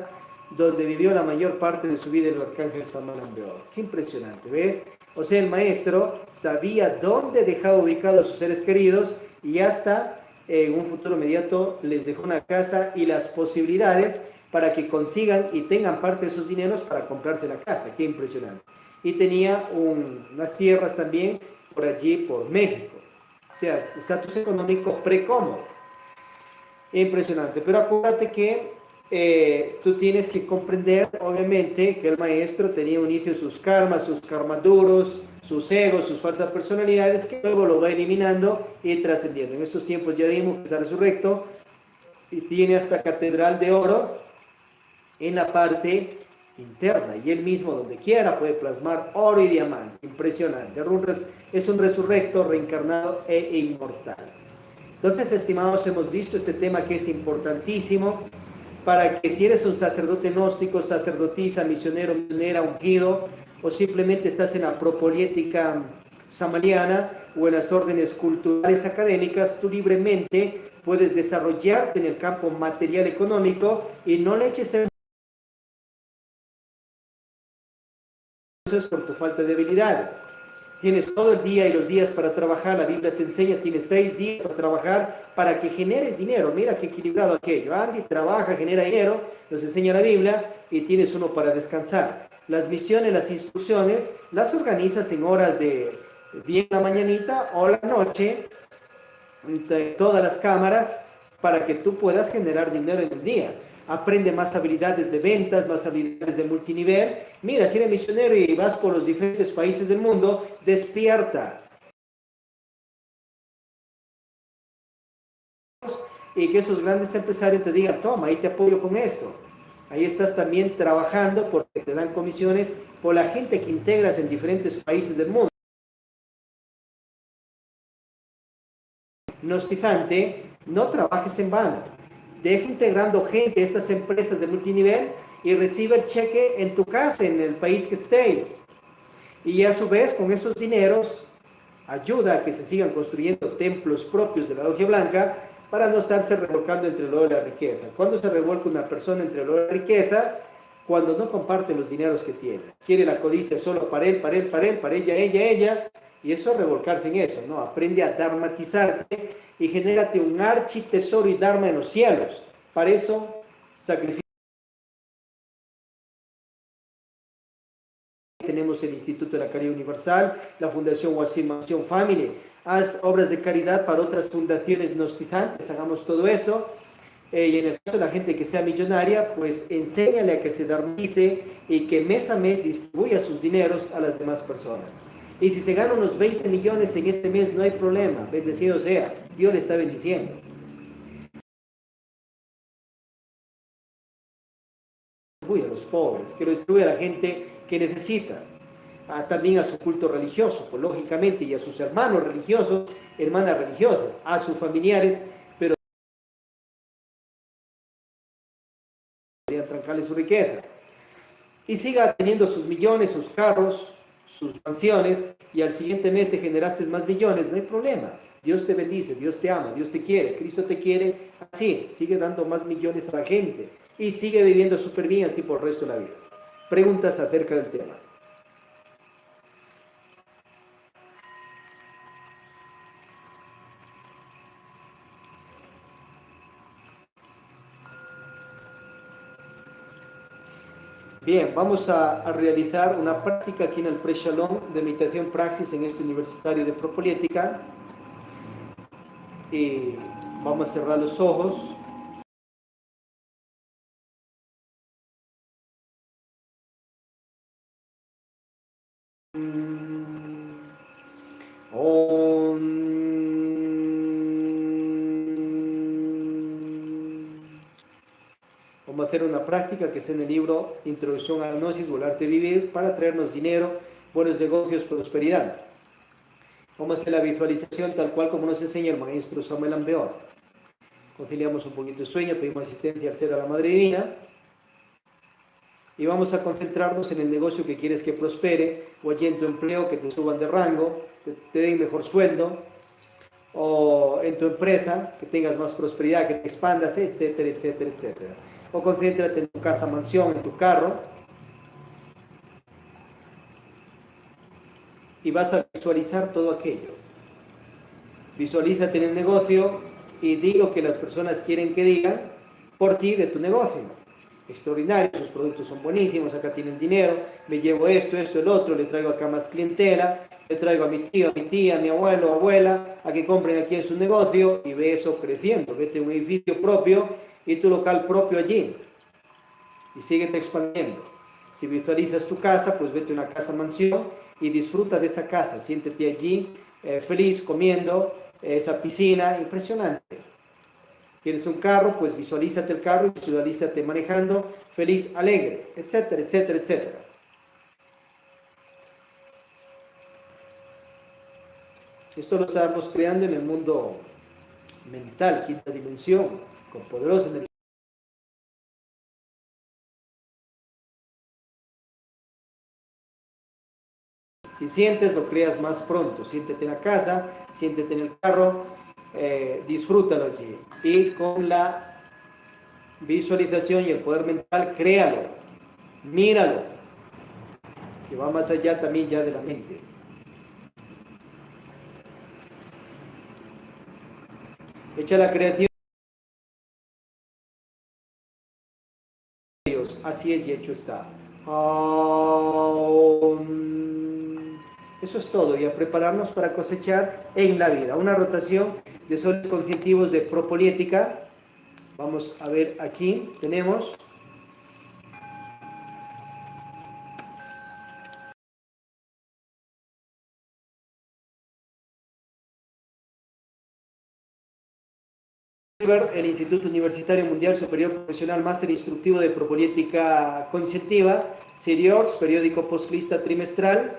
donde vivió la mayor parte de su vida el arcángel Samael Ambeor. Qué impresionante, ¿ves? O sea, el maestro sabía dónde dejaba ubicados a sus seres queridos y hasta en un futuro inmediato les dejó una casa y las posibilidades para que consigan y tengan parte de sus dineros para comprarse la casa. Qué impresionante. Y tenía unas tierras también por allí, por México. O sea, estatus económico precómodo. Impresionante, pero acuérdate que tú tienes que comprender, obviamente, que el maestro tenía un inicio sus karmas duros, sus egos, sus falsas personalidades, que luego lo va eliminando y trascendiendo. En estos tiempos ya vimos que está resurrecto y tiene hasta catedral de oro en la parte interna, y él mismo donde quiera puede plasmar oro y diamante. Impresionante, es un resurrecto, reencarnado e inmortal. Entonces, estimados, hemos visto este tema que es importantísimo para que si eres un sacerdote gnóstico, sacerdotisa, misionero, misionera, ungido, o simplemente estás en la propolítica samariana o en las órdenes culturales académicas, tú libremente puedes desarrollarte en el campo material económico y no le eches el por tu falta de habilidades. Tienes todo el día y los días para trabajar. La Biblia te enseña, tienes 6 días para trabajar para que generes dinero. Mira qué equilibrado aquello. Andy trabaja, genera dinero, nos enseña la Biblia, y tienes uno para descansar. Las misiones, las instrucciones, las organizas en horas de bien la mañanita o la noche, todas las cámaras, para que tú puedas generar dinero en el día. Aprende más habilidades de ventas, más habilidades de multinivel. Mira, si eres misionero y vas por los diferentes países del mundo, despierta. Y que esos grandes empresarios te digan, toma, ahí te apoyo con esto. Ahí estás también trabajando porque te dan comisiones por la gente que integras en diferentes países del mundo. Gnosticante, no trabajes en vano. Deja integrando gente a estas empresas de multinivel y recibe el cheque en tu casa, en el país que estéis. Y a su vez, con esos dineros, ayuda a que se sigan construyendo templos propios de la Logia Blanca para no estarse revolcando entre el oro y la riqueza. ¿Cuándo se revuelca una persona entre el oro y la riqueza? Cuando no comparte los dineros que tiene. Quiere la codicia solo para él, para él, para él, para ella, y eso es revolcarse en eso, ¿no? Aprende a dharmatizarte y genérate un architesoro y dharma en los cielos. Para eso, sacrifica. Tenemos el Instituto de la Caridad Universal, la Fundación Wasim Mansión Family. Haz obras de caridad para otras fundaciones gnosticantes, hagamos todo eso. Y en el caso de la gente que sea millonaria, pues enséñale a que se dharmatice y que mes a mes distribuya sus dineros a las demás personas. Y si se gana unos 20 millones en este mes, no hay problema, bendecido sea, Dios le está bendiciendo. A los pobres, que lo distribuya a la gente que necesita, también a su culto religioso, pues lógicamente, y a sus hermanos religiosos, hermanas religiosas, a sus familiares, pero podrían trancarle su riqueza. Y siga teniendo sus millones, sus carros, sus mansiones, y al siguiente mes te generaste más millones, no hay problema. Dios te bendice, Dios te ama, Dios te quiere, Cristo te quiere, así, sigue dando más millones a la gente y sigue viviendo súper bien así por el resto de la vida. Preguntas acerca del tema. Bien, vamos a realizar una práctica aquí en el Pre-Shalom de meditación praxis en este universitario de propolítica. Y vamos a cerrar los ojos. Vamos a hacer una práctica que está en el libro Introducción a la Gnosis o el Arte de Vivir para traernos dinero, buenos negocios, prosperidad. Vamos a hacer la visualización tal cual como nos enseña el maestro Samael Ambeor. Conciliamos un poquito de sueño, pedimos asistencia al ser a la Madre Divina. y vamos a concentrarnos en el negocio que quieres que prospere, o allí en tu empleo que te suban de rango, te den mejor sueldo, o en tu empresa que tengas más prosperidad, que te expandas, etcétera, etcétera, etcétera. O concéntrate en tu casa, mansión, en tu carro, y vas a visualizar todo aquello. Visualízate en el negocio y di lo que las personas quieren que digan por ti de tu negocio. Extraordinario, sus productos son buenísimos, acá tienen dinero, me llevo esto, esto, el otro, le traigo acá más clientela, le traigo a mi tío, a mi tía, a mi abuelo, abuela, a que compren aquí en su negocio, y ve eso creciendo. Vete a un edificio propio y tu local propio allí y síguete expandiendo. Si visualizas tu casa, pues vete a una casa mansión y disfruta de esa casa, siéntete allí feliz comiendo, esa piscina impresionante. ¿Quieres un carro? Pues visualízate el carro y visualízate manejando, feliz, alegre, etcétera, etcétera, etcétera. Esto lo estamos creando en el mundo mental, quinta dimensión, con poderosa energía. Si sientes, lo creas más pronto. Siéntete en la casa, siéntete en el carro, disfrútalo allí. Y con la visualización y el poder mental, créalo, míralo, que va más allá también ya de la mente. Echa la creación. Dios, así es y hecho está. Eso es todo, y a prepararnos para cosechar en la vida. Una rotación de soles conscientivos de propoliética. Vamos a ver aquí, tenemos el Instituto Universitario Mundial Superior Profesional Máster Instructivo de Propoliética Conscientiva, CIRIORS, periódico postlista trimestral,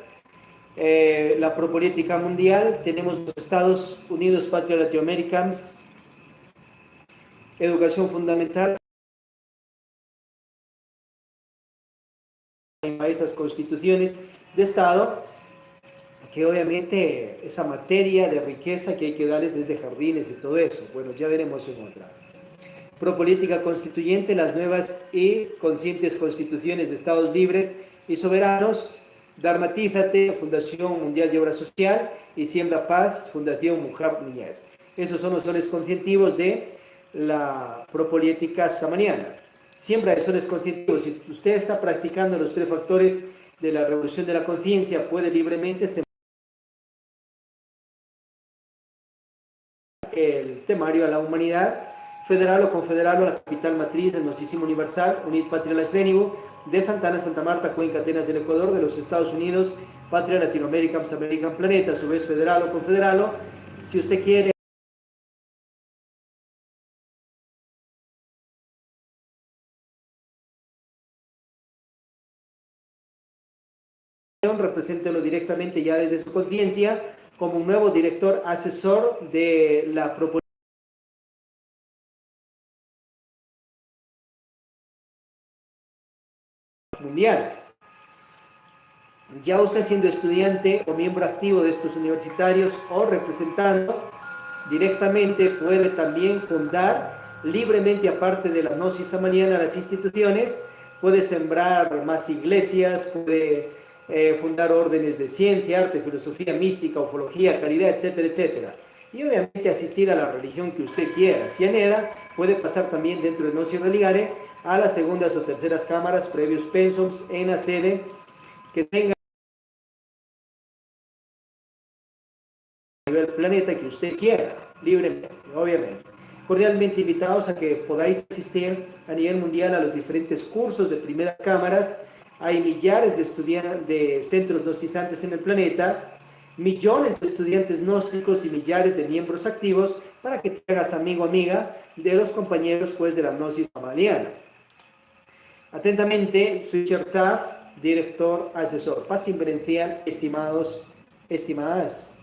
la Propoliética Mundial, tenemos los Estados Unidos, Patria Latinoamericans, Educación Fundamental, a esas constituciones de Estado, que obviamente esa materia de riqueza que hay que darles desde jardines y todo eso, bueno, ya veremos en otra. Propolítica constituyente, las nuevas y conscientes constituciones de Estados libres y soberanos, Dharmatízate, Fundación Mundial de Obra Social, y Siembra Paz, Fundación Mujer Niñez. Esos son los soles conscientivos de la propolítica samaniana. Siembra de soles conscientivos. Si usted está practicando los 3 factores de la revolución de la conciencia, puede libremente sembrar el temario a la humanidad, federal o confederal a la capital matriz del Gnosticismo Universal, Unit Patria La Esrénigo, de Santa Ana, Santa Marta, Cuenca, Atenas del Ecuador, de los Estados Unidos, Patria Latinoamérica, American Planeta, a su vez federal o confederal. Si usted quiere represéntelo directamente ya desde su conciencia como un nuevo director asesor de la proposición mundiales. Ya usted siendo estudiante o miembro activo de estos universitarios o representando directamente, puede también fundar libremente, aparte de la gnosis samaniana, las instituciones, puede sembrar más iglesias, puede fundar órdenes de ciencia, arte, filosofía, mística, ufología, caridad, etcétera, etcétera. Y obviamente asistir a la religión que usted quiera. Si anhela, puede pasar también dentro de Gnosis Religare a las segundas o terceras cámaras, previos pensums en la sede que tenga a nivel planeta que usted quiera, libremente, obviamente. Cordialmente invitados a que podáis asistir a nivel mundial a los diferentes cursos de primeras cámaras. Hay millares de estudiantes de centros gnostizantes en el planeta, millones de estudiantes gnósticos y millares de miembros activos para que te hagas amigo, amiga de los compañeros pues de la gnosis samaniana. Atentamente, Switcher Taff, director, asesor. Paz inverencial, estimados, estimadas.